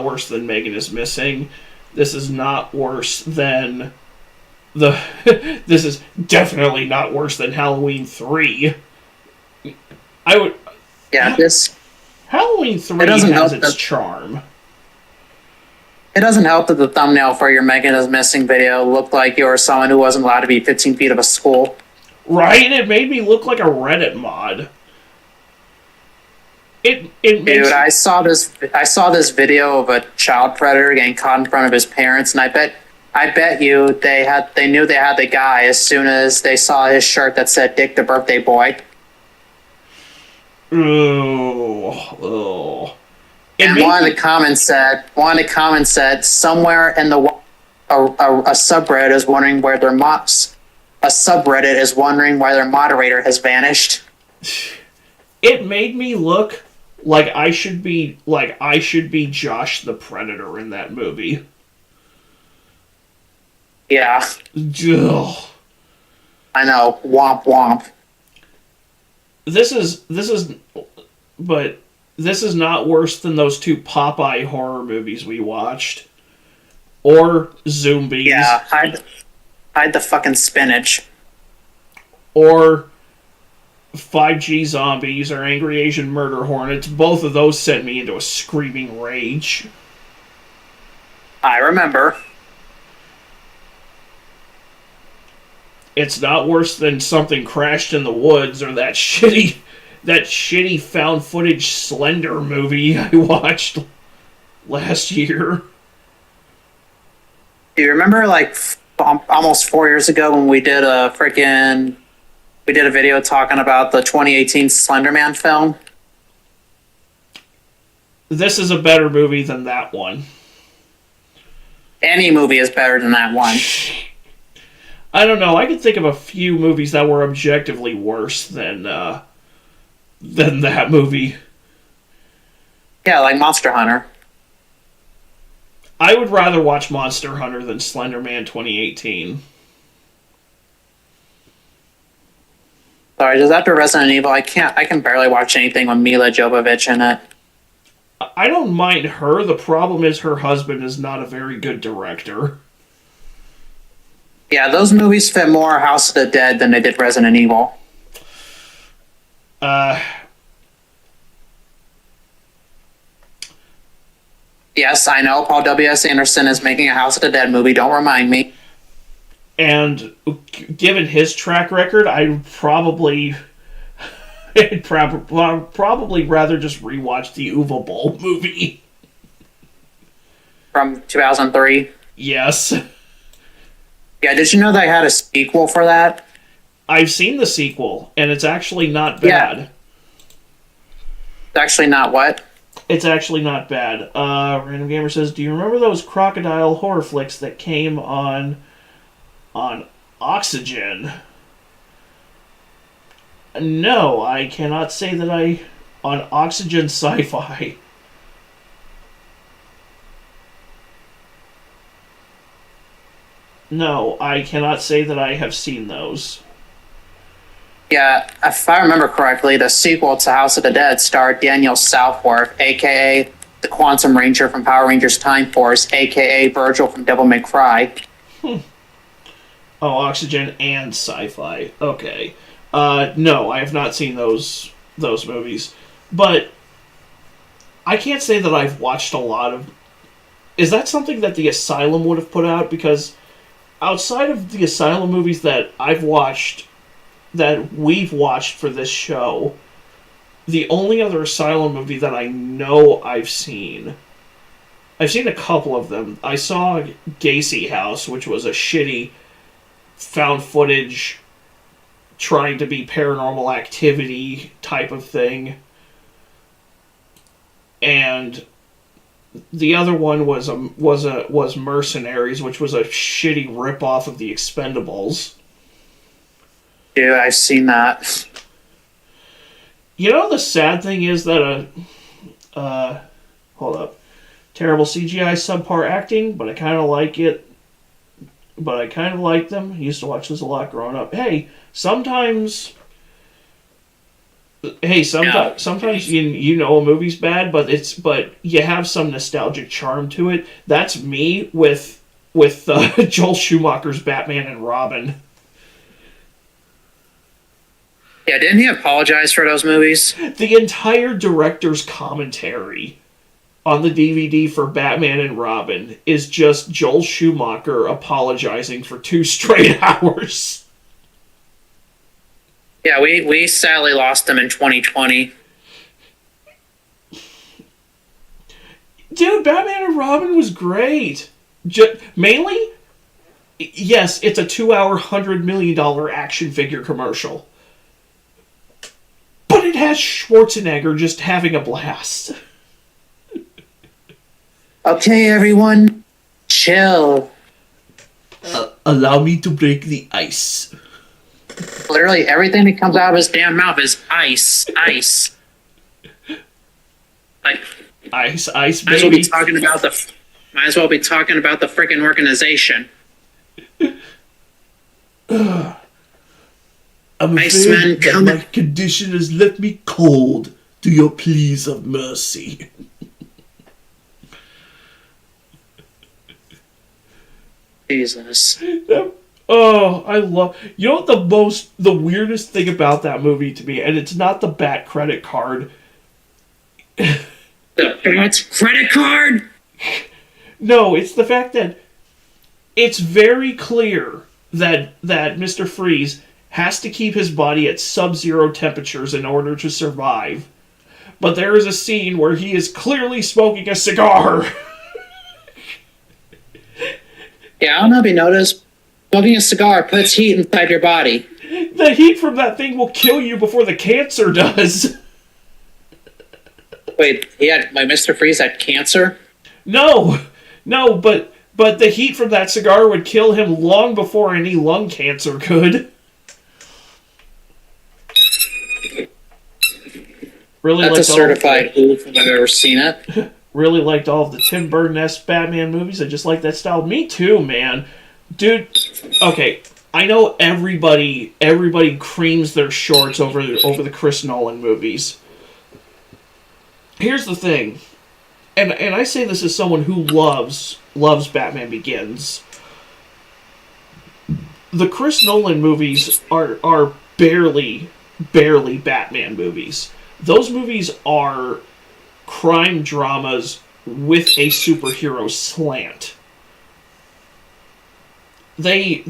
worse than Megan is Missing. This is not worse than this is definitely not worse than Halloween 3. Halloween 3 has its charm. It doesn't help that the thumbnail for your Megan is Missing video looked like you were someone who wasn't allowed to be 15 feet of a school. Right? It made me look like a Reddit mod. Dude, I saw this video of a child predator getting caught in front of his parents, and I bet you they knew they had the guy as soon as they saw his shirt that said "Dick the Birthday Boy." Oh. And one of the comments said somewhere in a subreddit is wondering where their why their moderator has vanished. It made me look like I should be Josh the Predator in that movie. Yeah. Ugh. I know. Womp womp. But this is not worse than those two Popeye horror movies we watched. Or Zombies. Yeah, hide the fucking spinach. Or 5G Zombies or Angry Asian Murder Hornets. Both of those sent me into a screaming rage. I remember. It's not worse than Something Crashed in the Woods or that shitty found footage Slender movie I watched last year. Do you remember, like, almost 4 years ago when we did a video talking about the 2018 Slender Man film? This is a better movie than that one. Any movie is better than that one. I don't know. I could think of a few movies that were objectively worse than that movie. Yeah, like Monster Hunter. I would rather watch Monster Hunter than Slender Man 2018. Sorry, just after Resident Evil, I can barely watch anything with Mila Jovovich in it. I don't mind her. The problem is her husband is not a very good director. Yeah, those movies fit more House of the Dead than they did Resident Evil. Yes, I know Paul W.S. Anderson is making a House of the Dead movie. Don't remind me. And given his track record, I'd probably rather just rewatch the Uwe Boll movie. From 2003? Yes. Yeah, did you know they had a sequel for that? I've seen the sequel, and it's actually not bad. Yeah. It's actually not what? It's actually not bad. Random Gamer says, do you remember those crocodile horror flicks that came on Oxygen? No, I cannot say that on Oxygen Sci-Fi. No, I cannot say that I have seen those. Yeah, if I remember correctly, the sequel to House of the Dead starred Daniel Southworth, a.k.a. the Quantum Ranger from Power Rangers Time Force, a.k.a. Virgil from Devil May Cry. Oh, Oxygen and Sci-Fi. Okay. No, I have not seen those movies. But I can't say that I've watched a lot of... Is that something that the Asylum would have put out? Because outside of the Asylum movies that I've watched, that we've watched for this show, the only other Asylum movie that I know I've seen a couple of them. I saw Gacy House, which was a shitty found footage trying to be Paranormal Activity type of thing. And the other one was Mercenaries, which was a shitty ripoff of the Expendables. Yeah, I've seen that. You know, the sad thing is that hold up, terrible CGI, subpar acting, but I kind of like it. But I kind of like them. I used to watch this a lot growing up. Sometimes you know a movie's bad, but you have some nostalgic charm to it. That's me with Joel Schumacher's Batman and Robin. Yeah, didn't he apologize for those movies? The entire director's commentary on the DVD for Batman and Robin is just Joel Schumacher apologizing for 2 straight hours. Yeah, we sadly lost him in 2020. Dude, Batman and Robin was great. Mainly, yes, it's a 2-hour, $100 million action figure commercial. But it has Schwarzenegger just having a blast. Okay, everyone, chill. Allow me to break the ice. Literally, everything that comes out of his damn mouth is ice. Like, ice, might as well be baby. talking about the freaking organization. I'm Iceman afraid that coming. my condition has left me cold to your pleas of mercy. Jesus. Oh, I love... You know what the weirdest thing about that movie to me, and it's not the Bat credit card. The Bat's credit card? No, it's the fact that it's very clear that Mr. Freeze has to keep his body at sub-zero temperatures in order to survive. But there is a scene where he is clearly smoking a cigar. Yeah, I don't know if you noticed. Smoking a cigar puts heat inside your body. The heat from that thing will kill you before the cancer does. Wait, Mr. Freeze had cancer? No, but the heat from that cigar would kill him long before any lung cancer could. Really That's a certified oof if I've ever seen it. Really liked all of the Tim Burton-esque Batman movies. I just like that style. Me too, man. Dude, okay, I know everybody creams their shorts over the Chris Nolan movies. Here's the thing, and I say this as someone who loves Batman Begins. The Chris Nolan movies are barely Batman movies. Those movies are crime dramas with a superhero slant. They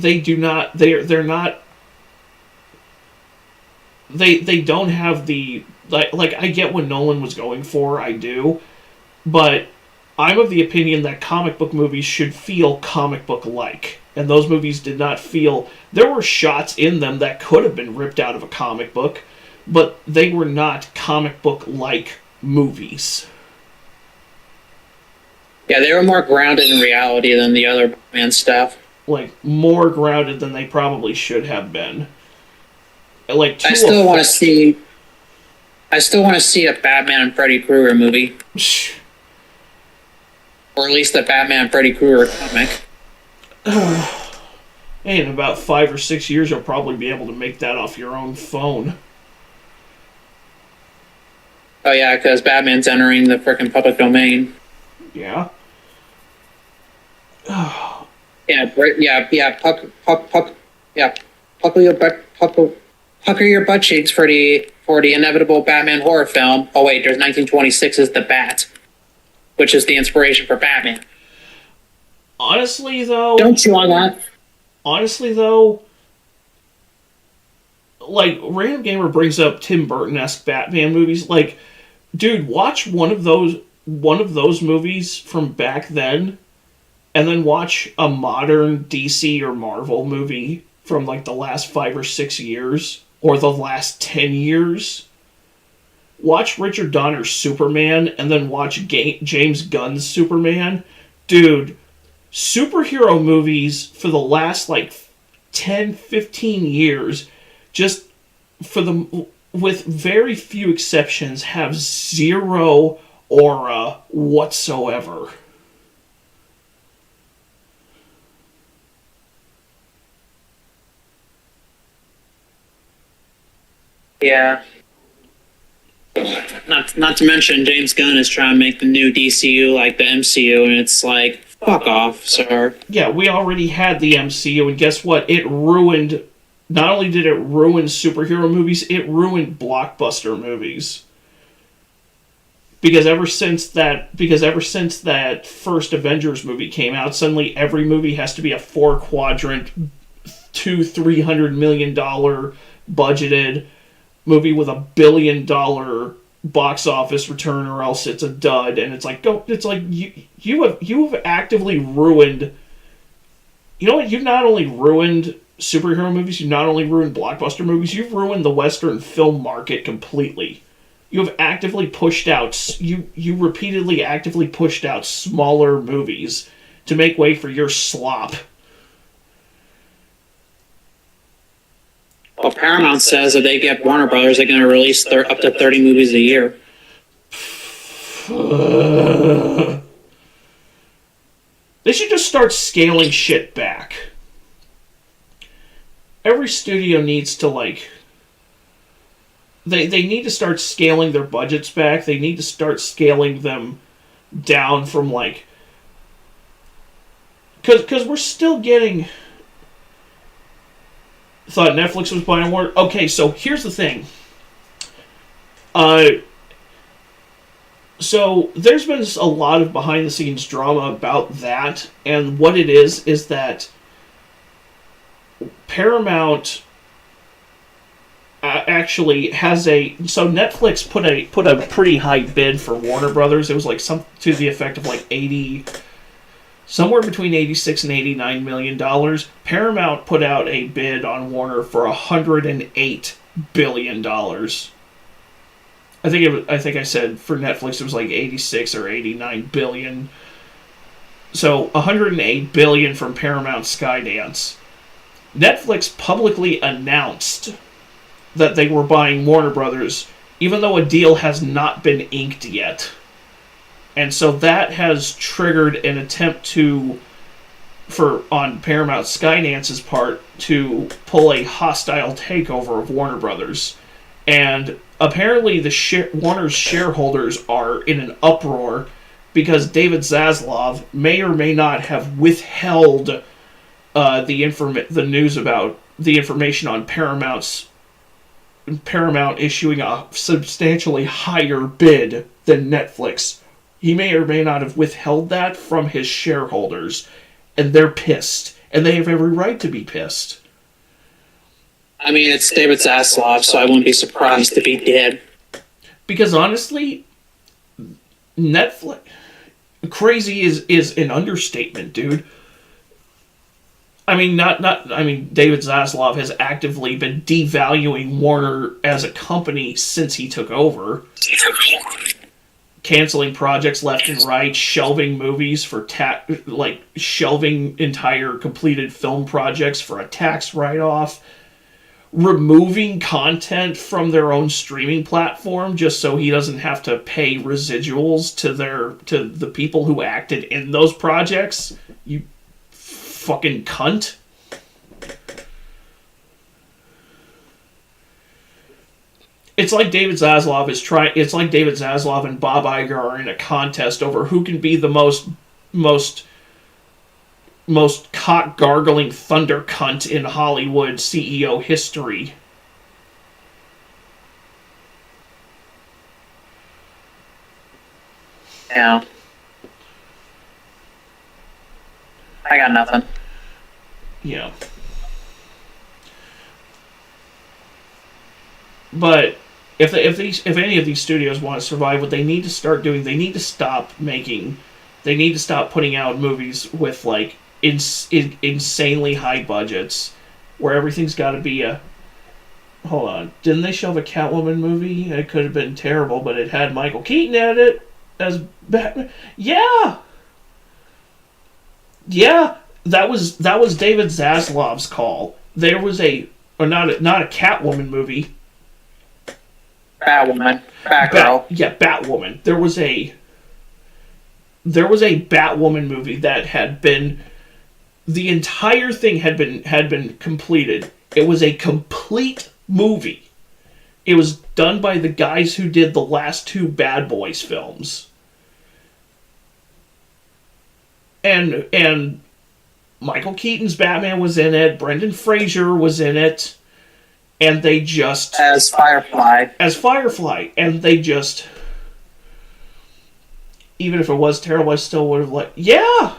don't have the like I get what Nolan was going for, I do, but I'm of the opinion that comic book movies should feel comic book like, and those movies did not feel. There were shots in them that could have been ripped out of a comic book, but they were not comic book like movies. Yeah, they were more grounded in reality than the other Batman stuff. Like, more grounded than they probably should have been. Like, I still want to see a Batman and Freddy Krueger movie. Or at least a Batman and Freddy Krueger comic. Hey, in about 5 or 6 years, you'll probably be able to make that off your own phone. Oh yeah, because Batman's entering the frickin' public domain. Yeah. Pucker your butt cheeks for the inevitable Batman horror film. Oh wait, there's 1926's The Bat, which is the inspiration for Batman. Honestly, though... Don't chew on that. Honestly, though... Like, Random Gamer brings up Tim Burton-esque Batman movies. Like, dude, watch one of those movies from back then, and then watch a modern DC or Marvel movie from, like, the last 5 or 6 years, or the last 10 years. Watch Richard Donner's Superman, and then watch James Gunn's Superman. Dude, superhero movies for the last, like, 10, 15 years, just with very few exceptions, have zero aura whatsoever. Yeah. Not to mention, James Gunn is trying to make the new DCU like the MCU, and it's like, fuck off, sir. Yeah, we already had the MCU, and guess what? It ruined... Not only did it ruin superhero movies, it ruined blockbuster movies. Because ever since that first Avengers movie came out, suddenly every movie has to be a 4-quadrant, $200-300 million budgeted movie with $1 billion box office return, or else it's a dud. And it's like, you have actively ruined. You know what? You've not only ruined superhero movies, you've not only ruined blockbuster movies, you've ruined the Western film market completely. You have actively pushed out, you repeatedly actively pushed out smaller movies to make way for your slop. Well, Paramount says if they get Warner Brothers, they're going to release up to 30 movies a year. They should just start scaling shit back. Every studio needs to, like, they need to start scaling their budgets back. They need to start scaling them down from like, because we're still getting. Thought Netflix was buying Warner. Okay, so here's the thing. So there's been a lot of behind the scenes drama about that, and what it is that Paramount actually has so Netflix put a pretty high bid for Warner Brothers. It was like some to the effect of like 80, somewhere between 86 and 89 million dollars. Paramount put out a bid on Warner for 108 billion dollars. I think I said for Netflix it was like 86 or 89 billion. So 108 billion from Paramount Skydance. Netflix publicly announced that they were buying Warner Brothers, even though a deal has not been inked yet. And so that has triggered an attempt on Paramount Skydance's part to pull a hostile takeover of Warner Brothers. And apparently Warner's shareholders are in an uproar because David Zaslav may or may not have withheld the news about the information on Paramount issuing a substantially higher bid than Netflix. He may or may not have withheld that from his shareholders, and they're pissed, and they have every right to be pissed. I mean, it's David Zaslav, so I wouldn't be surprised if he did. Because honestly, Netflix crazy is an understatement, dude. I mean, David Zaslav has actively been devaluing Warner as a company since he took over. Canceling projects left and right, shelving movies for shelving entire completed film projects for a tax write-off, removing content from their own streaming platform just so he doesn't have to pay residuals to the people who acted in those projects. You fucking cunt. It's like David Zaslav and Bob Iger are in a contest over who can be the most cock-gargling thunder cunt in Hollywood CEO history. Yeah. I got nothing. Yeah. But if any of these studios want to survive, what they need to start doing, they need to stop putting out movies with like insanely high budgets, where everything's got to be a. Hold on, didn't they shelve a Catwoman movie? It could have been terrible, but it had Michael Keaton in it as Batman. Yeah, that was David Zaslav's call. There was not a Catwoman movie. Batwoman. Batgirl. Batwoman. There was a Batwoman movie that had been, the entire thing had been completed. It was a complete movie. It was done by the guys who did the last two Bad Boys films. And Michael Keaton's Batman was in it. Brendan Fraser was in it. And they just... As Firefly. And they just... Even if it was terrible, I still would have yeah!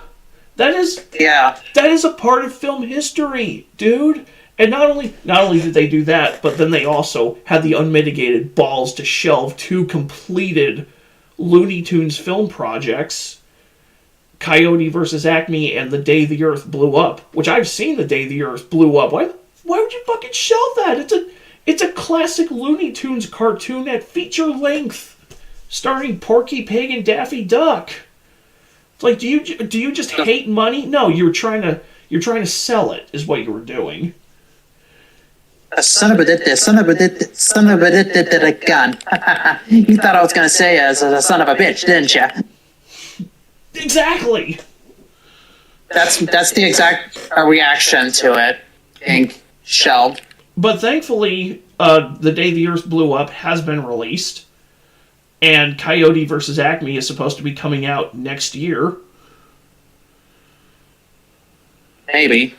That is a part of film history, dude. And not only did they do that, but then they also had the unmitigated balls to shelve two completed Looney Tunes film projects, Coyote vs. Acme and The Day the Earth Blew Up, which I've seen The Day the Earth Blew Up. Why would you fucking shelve that? It's a classic Looney Tunes cartoon at feature length, starring Porky Pig and Daffy Duck. It's like, do you just hate money? No, you're trying to sell it, is what you were doing. Son of a gun. You thought I was gonna say as a son of a bitch, didn't you? Exactly. That's the exact reaction to it being shelved. But thankfully, The Day the Earth Blew Up has been released, and Coyote vs. Acme is supposed to be coming out next year. Maybe.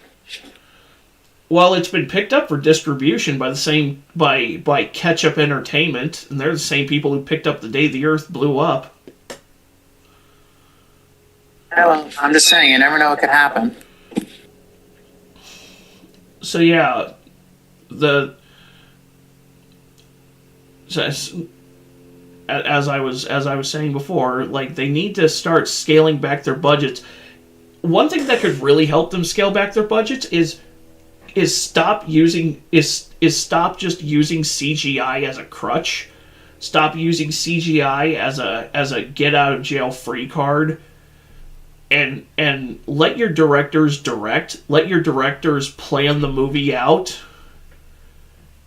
Well, it's been picked up for distribution by Ketchup Entertainment, and they're the same people who picked up The Day the Earth Blew Up. Well, I'm just saying, you never know what could happen. So yeah, as I was saying before, like, they need to start scaling back their budgets. One thing that could really help them scale back their budgets is stop just using CGI as a crutch. Stop using CGI as a get out of jail free card. And let your directors direct. Let your directors plan the movie out.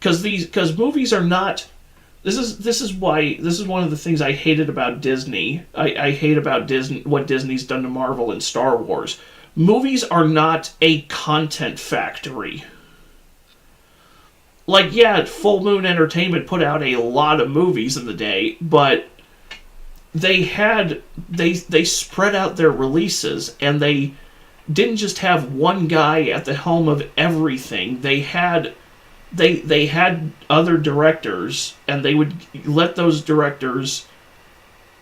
Because movies are not. This is one of the things I hated about Disney. I hate about Disney what Disney's done to Marvel and Star Wars. Movies are not a content factory. Like, yeah, Full Moon Entertainment put out a lot of movies in the day, but they spread out their releases, and they didn't just have one guy at the helm of everything. They had other directors, and they would let those directors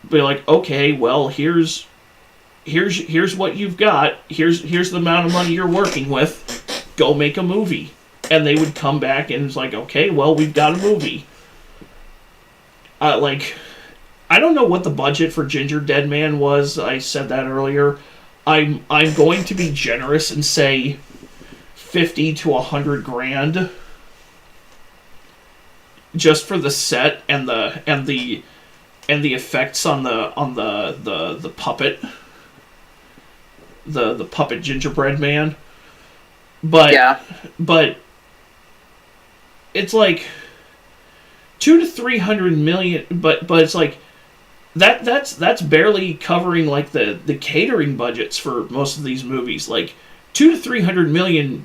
be like, okay, well, here's what you've got. Here's the amount of money you're working with. Go make a movie. And they would come back and it's like, okay, well, we've got a movie. I don't know what the budget for Ginger Dead Man was. I said that earlier. I'm going to be generous and say 50 to 100 grand, just for the set and the effects on the puppet, the puppet gingerbread man. But it's like 200 to 300 million, but it's like that's barely covering like the catering budgets for most of these movies. Like $200 to $300 million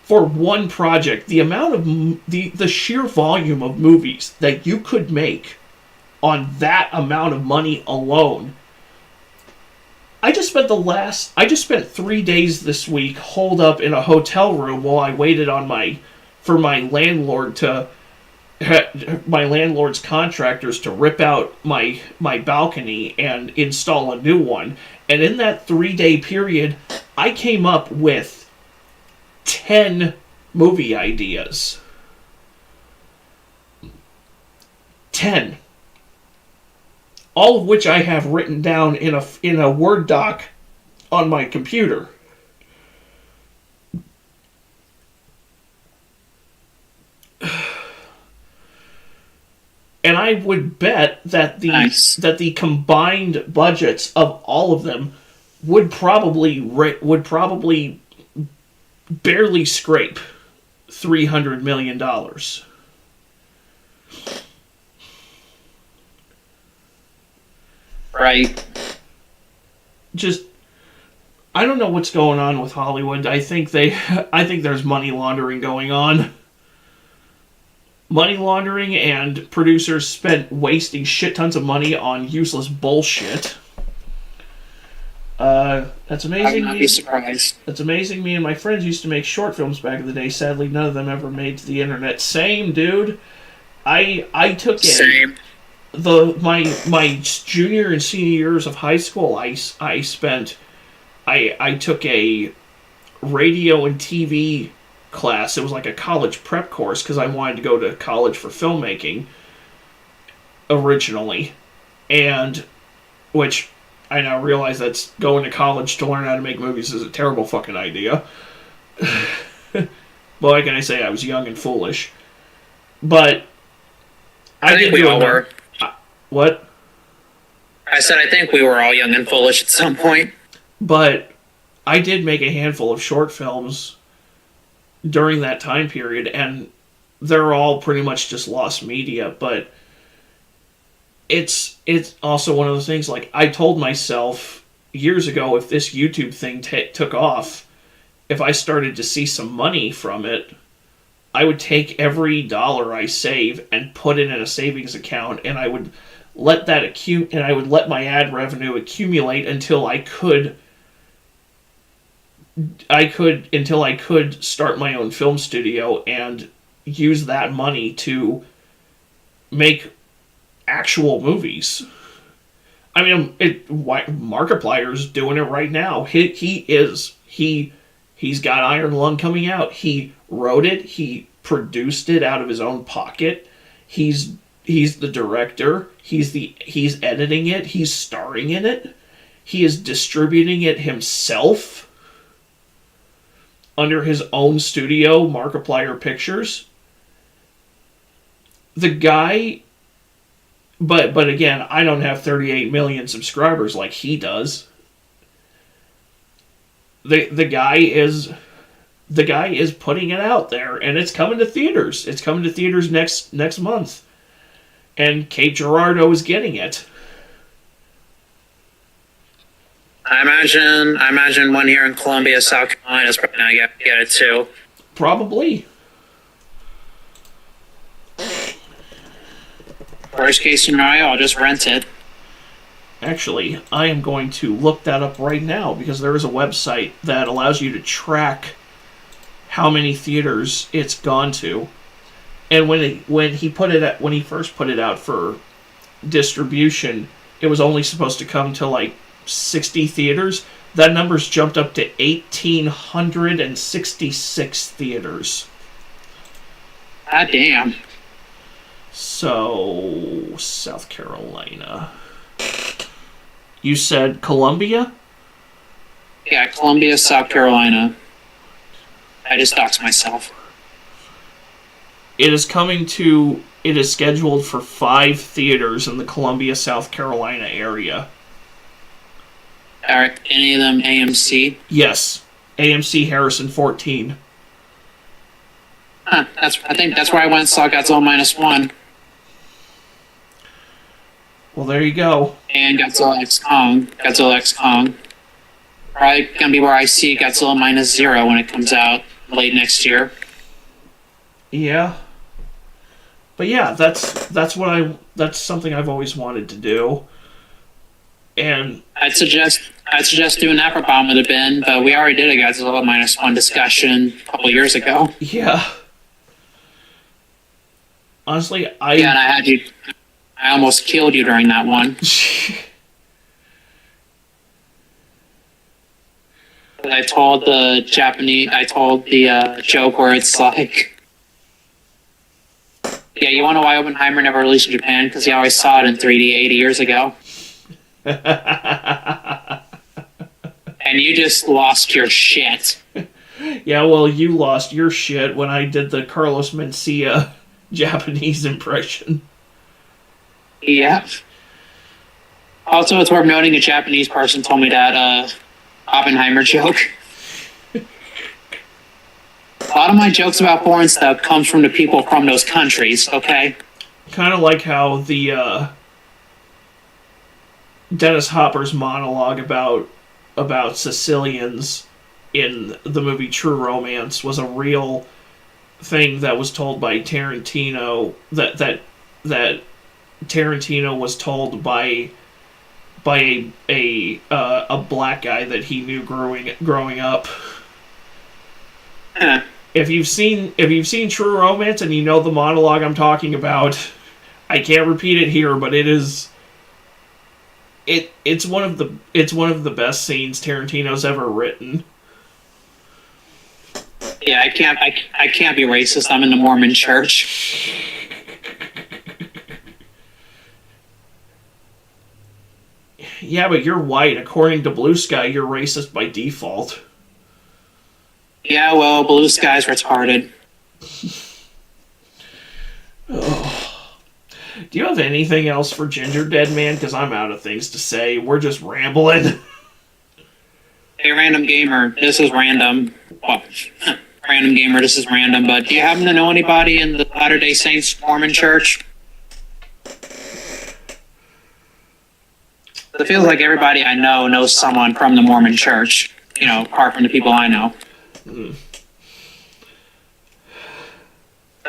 for one project. The amount of the sheer volume of movies that you could make on that amount of money alone. I just spent 3 days this week holed up in a hotel room while I waited for my landlord's contractors to rip out my balcony and install a new one. And in that 3-day period, I came up with 10 movie ideas. 10. All of which I have written down in a Word doc on my computer. And I would bet that the combined budgets of all of them would probably barely scrape $300 million. Right. Just, I don't know what's going on with Hollywood. I think there's money laundering going on. Money laundering, and producers spent wasting shit tons of money on useless bullshit. That's amazing. I would not be surprised. That's amazing. Me and my friends used to make short films back in the day. Sadly, none of them ever made to the internet. Same, dude. I took Same. My junior and senior years of high school, I took a radio and TV class. It was like a college prep course because I wanted to go to college for filmmaking originally, and which I now realize that's going to college to learn how to make movies is a terrible fucking idea. What can I say? I was young and foolish, but I think we all were. What? I said I think we were all young and foolish at some point. But I did make a handful of short films during that time period, and they're all pretty much just lost media. But it's also one of those things, like, I told myself years ago, if this YouTube thing took off, if I started to see some money from it, I would take every dollar I save and put it in a savings account, and I would let that and I would let my ad revenue accumulate until I could start my own film studio and use that money to make actual movies. I mean, Markiplier's doing it right now. He's got Iron Lung coming out. He wrote it. He produced it out of his own pocket. He's the director. He's editing it. He's starring in it. He is distributing it himself under his own studio, Markiplier Pictures. The guy, but again, I don't have 38 million subscribers like he does. The guy is putting it out there, and it's coming to theaters. It's coming to theaters next month, and Cape Girardeau is getting it. I imagine one here in Columbia, South Carolina is probably gonna get it too. Probably. Worst case scenario, I'll just rent it. Actually, I am going to look that up right now because there is a website that allows you to track how many theaters it's gone to. And when he first put it out for distribution, it was only supposed to come to like 60 theaters. That number's jumped up to 1,866 theaters. God damn. So, South Carolina. You said Columbia? Yeah, Columbia, South Carolina. I just doxed myself. It is scheduled for 5 theaters in the Columbia, South Carolina area. Are any of them AMC? Yes. AMC Harrison 14. Huh, I think that's where I went and saw Godzilla -1. Well, there you go. And Godzilla X Kong. Probably gonna be where I see Godzilla -0 when it comes out late next year. Yeah. But yeah, that's something I've always wanted to do. And I'd suggest doing that for Bottom of the Bin, but we already did a Godzilla -1 discussion a couple years ago. yeah. Honestly, and I had you. I almost killed you during that one. I told the joke where it's like, yeah, you want to know why Oppenheimer never released in Japan? Because he always saw it in 3D 80 years ago. And you just lost your shit. Yeah, well, you lost your shit when I did the Carlos Mencia Japanese impression. Yeah. Also, it's worth noting a Japanese person told me that Oppenheimer joke. A lot of my jokes about foreign stuff comes from the people from those countries, okay? Kind of like how the Dennis Hopper's monologue about Sicilians in the movie True Romance was a real thing that was told by Tarantino, that Tarantino was told by a black guy that he knew growing up. Huh. If you've seen True Romance and you know the monologue I'm talking about, I can't repeat it here, but it's one of the best scenes Tarantino's ever written. Yeah, I can't be racist. I'm in the Mormon church. Yeah, but you're white. According to Blue Sky, you're racist by default. Yeah, well, Blue Sky's retarded. Oh. Do you have anything else for Ginger Dead Man? Because I'm out of things to say. We're just rambling. Hey, Random Gamer, this is random. Well, Random Gamer, this is random, but do you happen to know anybody in the Latter-day Saints Mormon church? It feels like everybody I know knows someone from the Mormon church, apart from the people I know.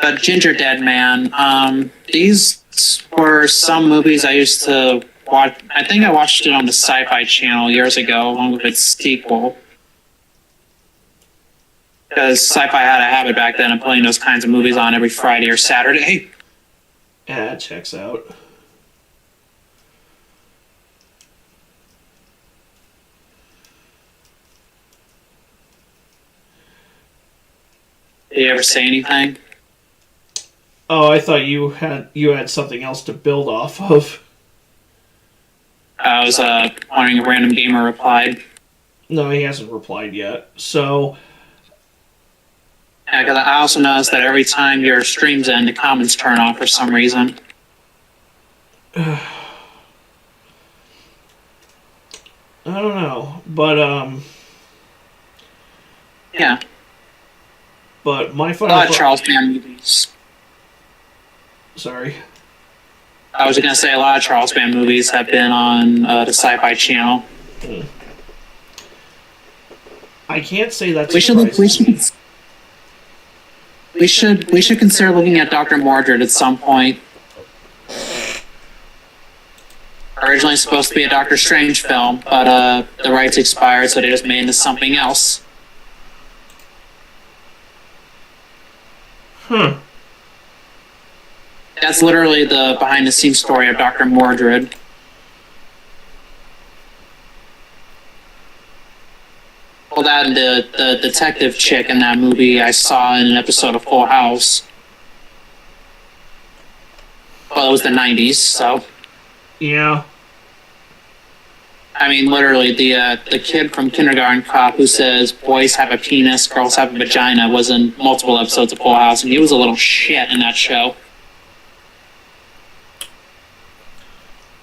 but Ginger Dead Man. These were some movies I used to watch. I think I watched it on the Sci-Fi Channel years ago, along with its sequel. Because Sci-Fi had a habit back then of putting those kinds of movies on every Friday or Saturday. Yeah, it checks out. Did you ever say anything? Oh, I thought you had something else to build off of. I was wondering if a random gamer replied. No, he hasn't replied yet. So, Yeah, because I also noticed that every time your streams end, the comments turn off for some reason. I don't know, but Yeah, but my a final lot of Charles Band movies. Sorry. I was going to say a lot of Charles Band movies have been on the Sci-Fi Channel. I can't say that's We should consider looking at Dr. Mordred at some point. Originally supposed to be a Doctor Strange film, but the rights expired, so they just made it into something else. That's literally the behind-the-scenes story of Dr. Mordred. Well, that and the detective chick in that movie I saw in an episode of Full House. Well, it was the 90s, so... Yeah. I mean, literally, the kid from Kindergarten Cop who says boys have a penis, girls have a vagina was in multiple episodes of Full House, and he was a little shit in that show.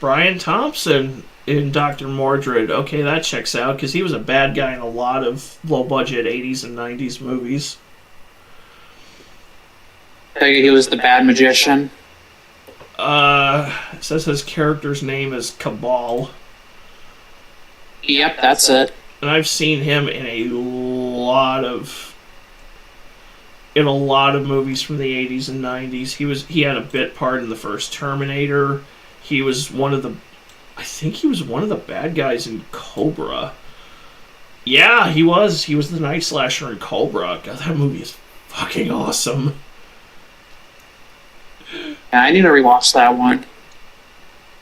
Brian Thompson in Dr. Mordred. Okay, that checks out, because he was a bad guy in a lot of low-budget 80s and 90s movies. I think he was the bad magician. It says his character's name is Cabal. Yep, that's it. And I've seen him in a lot of movies from the 80s and 90s. He had a bit part in the first Terminator. He was one of the bad guys in Cobra. Yeah, he was. He was the Night Slasher in Cobra. God, that movie is fucking awesome. Yeah, I need to rewatch that one.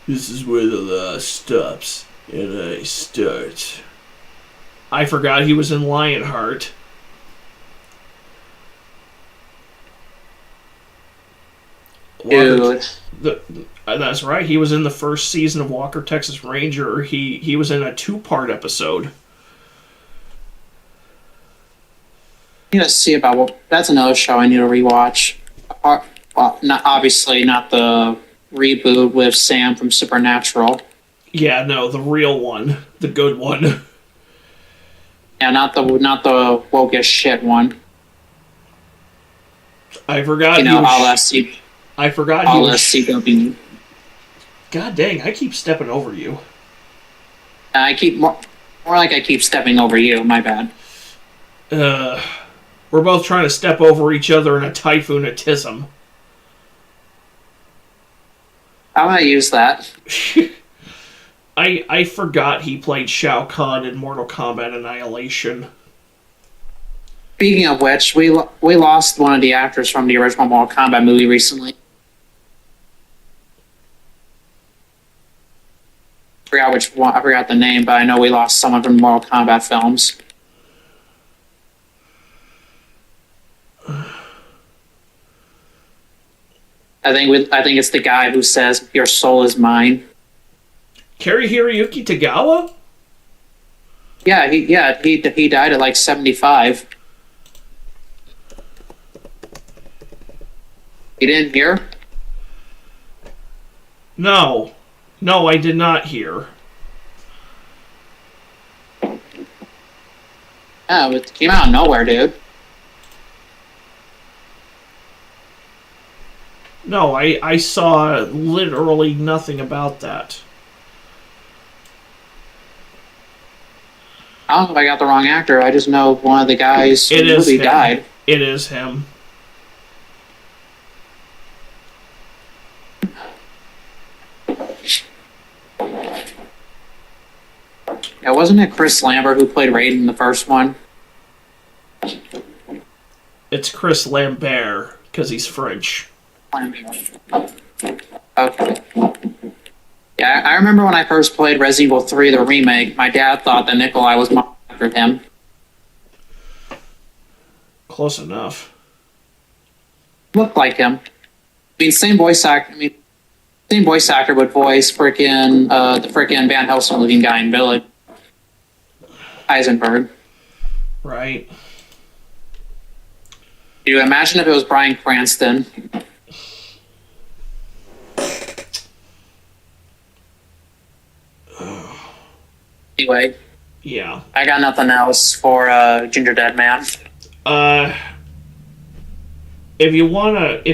This is where the law stops, and I start. I forgot he was in Lionheart. Dude. That's right. He was in the first season of Walker, Texas Ranger. He was in a 2-part episode. I need to see about what... That's another show I need to rewatch. Well, not the reboot with Sam from Supernatural. Yeah, no, the real one, the good one. Yeah, not the woke as shit one. I forgot. You know, I forgot. CW. God dang! I keep stepping over you. I keep more like I keep stepping over you. My bad. We're both trying to step over each other in a typhoonatism. How do I use that? I forgot he played Shao Kahn in Mortal Kombat Annihilation. Speaking of which, we lost one of the actors from the original Mortal Kombat movie recently. I forgot which one. I forgot the name, but I know we lost someone from Mortal Kombat films. I think it's the guy who says your soul is mine. Cary Hiroyuki Tagawa? Yeah, he died at like 75. You didn't hear? No, I did not hear. Yeah, it came out of nowhere, dude. No, I saw literally nothing about that. I don't know if I got the wrong actor. I just know one of the guys in the movie died. It is him. Yeah, wasn't it Chris Lambert who played Raiden in the first one? It's Chris Lambert, because he's French. Okay. Yeah, I remember when I first played Resident Evil 3, the remake, my dad thought that Nikolai was after him. Close enough. Looked like him. I mean, same voice actor would voice the frickin' Van Helsing looking guy in Village. Heisenberg. Right. Do you imagine if it was Bryan Cranston? Anyway. Yeah. I got nothing else for Ginger Dead Man. If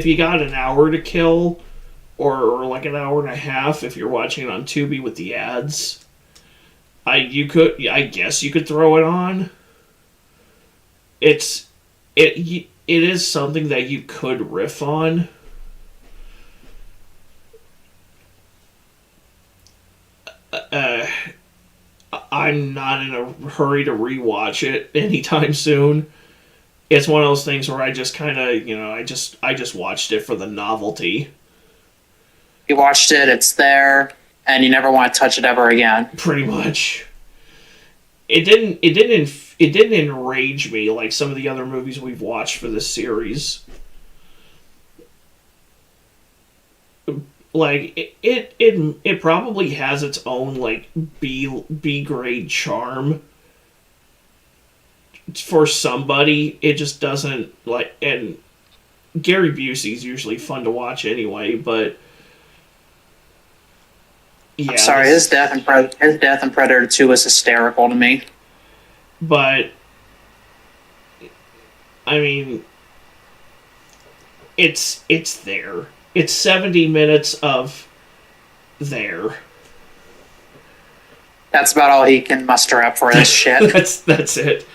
you got an hour to kill, or like an hour and a half, if you're watching it on Tubi with the ads, I guess you could throw it on. It is something that you could riff on. I'm not in a hurry to rewatch it anytime soon. It's one of those things where I just kind of, I just watched it for the novelty. You watched it, it's there, and you never want to touch it ever again. Pretty much. It didn't enrage me like some of the other movies we've watched for this series. Like it probably has its own like B grade charm. For somebody, it just doesn't like. And Gary Busey's usually fun to watch anyway, but yeah. I'm sorry, his death in Predator 2 was hysterical to me. But I mean, it's there. It's 70 minutes of there. That's about all he can muster up for this shit. That's it.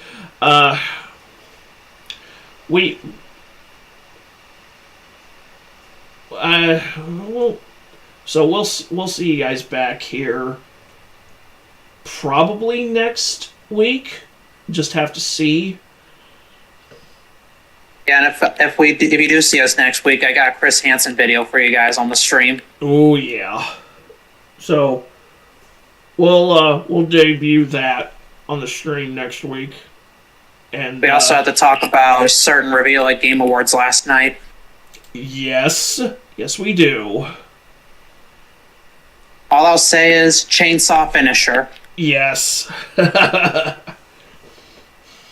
So we'll see you guys back here probably next week. Just have to see. Yeah, and if you do see us next week, I got a Chris Hansen video for you guys on the stream. Oh yeah. So we'll debut that on the stream next week. And we also have to talk about a certain reveal at Game Awards last night. Yes we do. All I'll say is chainsaw finisher. Yes. Had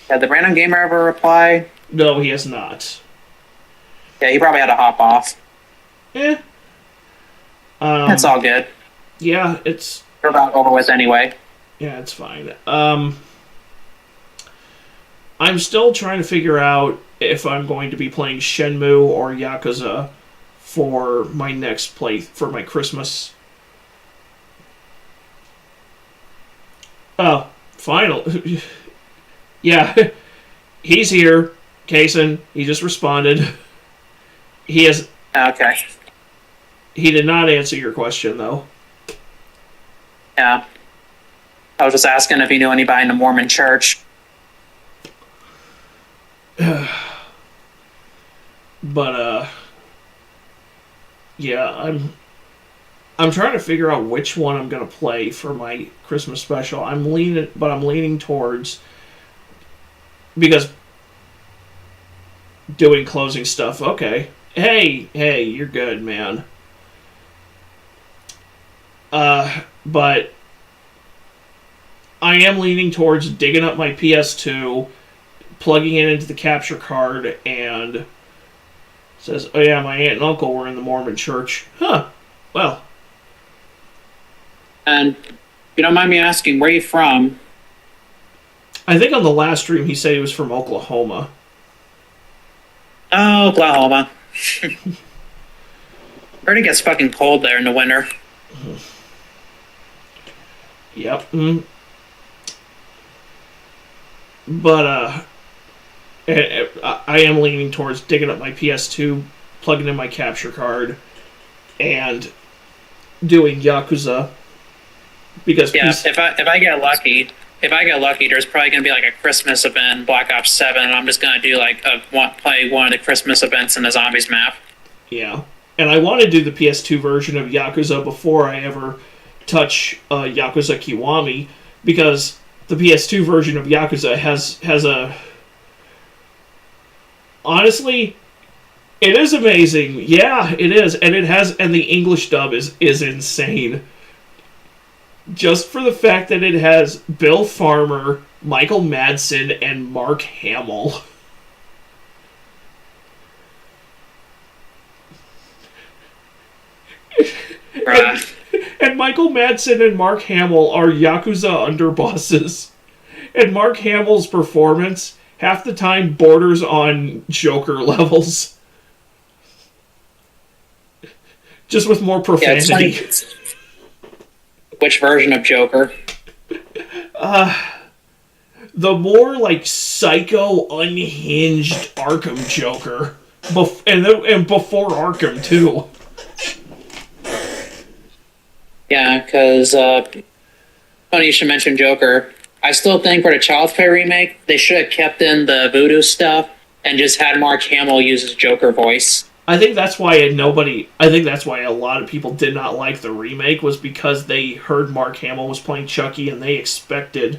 the Random Gamer ever reply? No, he has not. Yeah, he probably had to hop off. It's all good. Yeah, it's... We're about over with anyway. Yeah, it's fine. I'm still trying to figure out if I'm going to be playing Shenmue or Yakuza for my next for my Christmas. Oh, final. Yeah, he's here. Kason, he just responded. He has... Okay. He did not answer your question, though. Yeah. I was just asking if he knew anybody in the Mormon church. But, yeah, I'm trying to figure out which one I'm going to play for my Christmas special. I'm leaning towards... Because... Doing closing stuff, okay. Hey, you're good, man. But... I am leaning towards digging up my PS2, plugging it into the capture card, and... Says, oh yeah, my aunt and uncle were in the Mormon church. Huh. Well. And if you don't mind me asking, where are you from? I think on the last stream he said he was from Oklahoma. Oh, Oklahoma. Heard it gets fucking cold there in the winter. Yep. But, I am leaning towards digging up my PS2, plugging in my capture card, and doing Yakuza because Yeah, if I get lucky, there's probably gonna be like a Christmas event, in Black Ops 7, and I'm just gonna do like play one of the Christmas events in the zombies map. yeah, and I want to do the PS2 version of Yakuza before I ever touch Yakuza Kiwami, because the PS2 version of Yakuza has a, honestly, it is amazing. Yeah, it is, and the English dub is insane. Just for the fact that it has Bill Farmer, Michael Madsen, and Mark Hamill. And Michael Madsen and Mark Hamill are Yakuza underbosses. And Mark Hamill's performance, half the time, borders on Joker levels. Just with more profanity. Yeah, which version of Joker? The more, like, psycho, unhinged Arkham Joker. And before Arkham, too. Yeah, because, funny you should mention Joker. I still think for the Child's Play remake, they should have kept in the voodoo stuff and just had Mark Hamill use his Joker voice. I think that's why a lot of people did not like the remake, was because they heard Mark Hamill was playing Chucky and they expected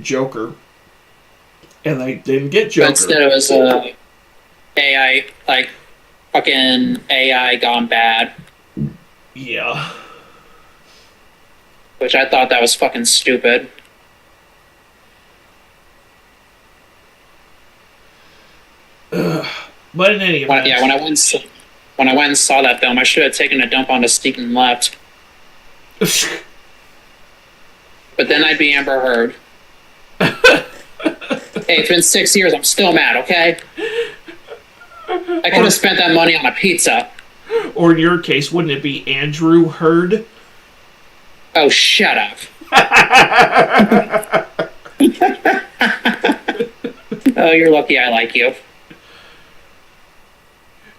Joker. And they didn't get Joker. But instead it was AI, like, fucking AI gone bad. Yeah. Which I thought that was fucking stupid. But in any event... When I went and saw that film, I should have taken a dump on the seat and left. But then I'd be Amber Heard. Hey, it's been 6 years, I'm still mad, okay? I could have spent that money on a pizza. Or in your case, wouldn't it be Andrew Heard? Oh, shut up. Oh, you're lucky I like you.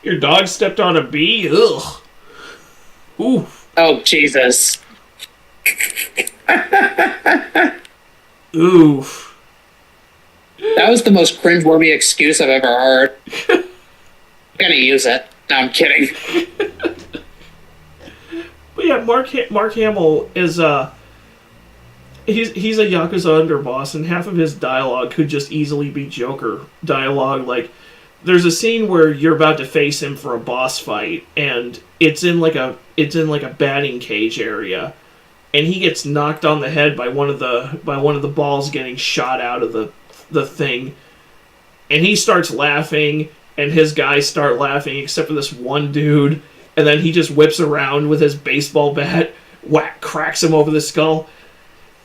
Your dog stepped on a bee? Ugh. Oof. Oh, Jesus. Oof. That was the most cringeworthy excuse I've ever heard. I'm gonna use it. No, I'm kidding. But yeah, Mark Hamill is he's a Yakuza underboss, and half of his dialogue could just easily be Joker dialogue. Like, there's a scene where you're about to face him for a boss fight, and it's in like a batting cage area, and he gets knocked on the head by one of the balls getting shot out of the thing, and he starts laughing, and his guys start laughing, except for this one dude, and then he just whips around with his baseball bat, cracks him over the skull.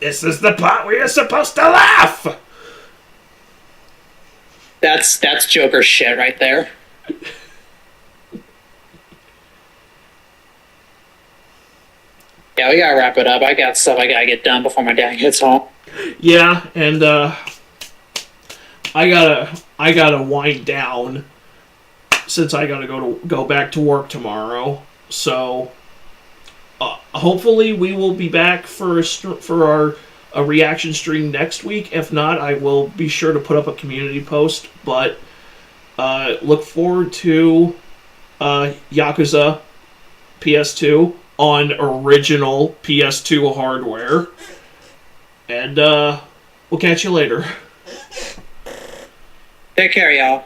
This is the part where you're supposed to laugh! That's Joker shit right there. Yeah, we gotta wrap it up. I got stuff I gotta get done before my dad gets home. Yeah, and I gotta wind down, since I gotta go back to work tomorrow. So hopefully we will be back for our reaction stream next week. If not, I will be sure to put up a community post. But look forward to Yakuza PS2 on original PS2 hardware. And we'll catch you later. Take care, y'all.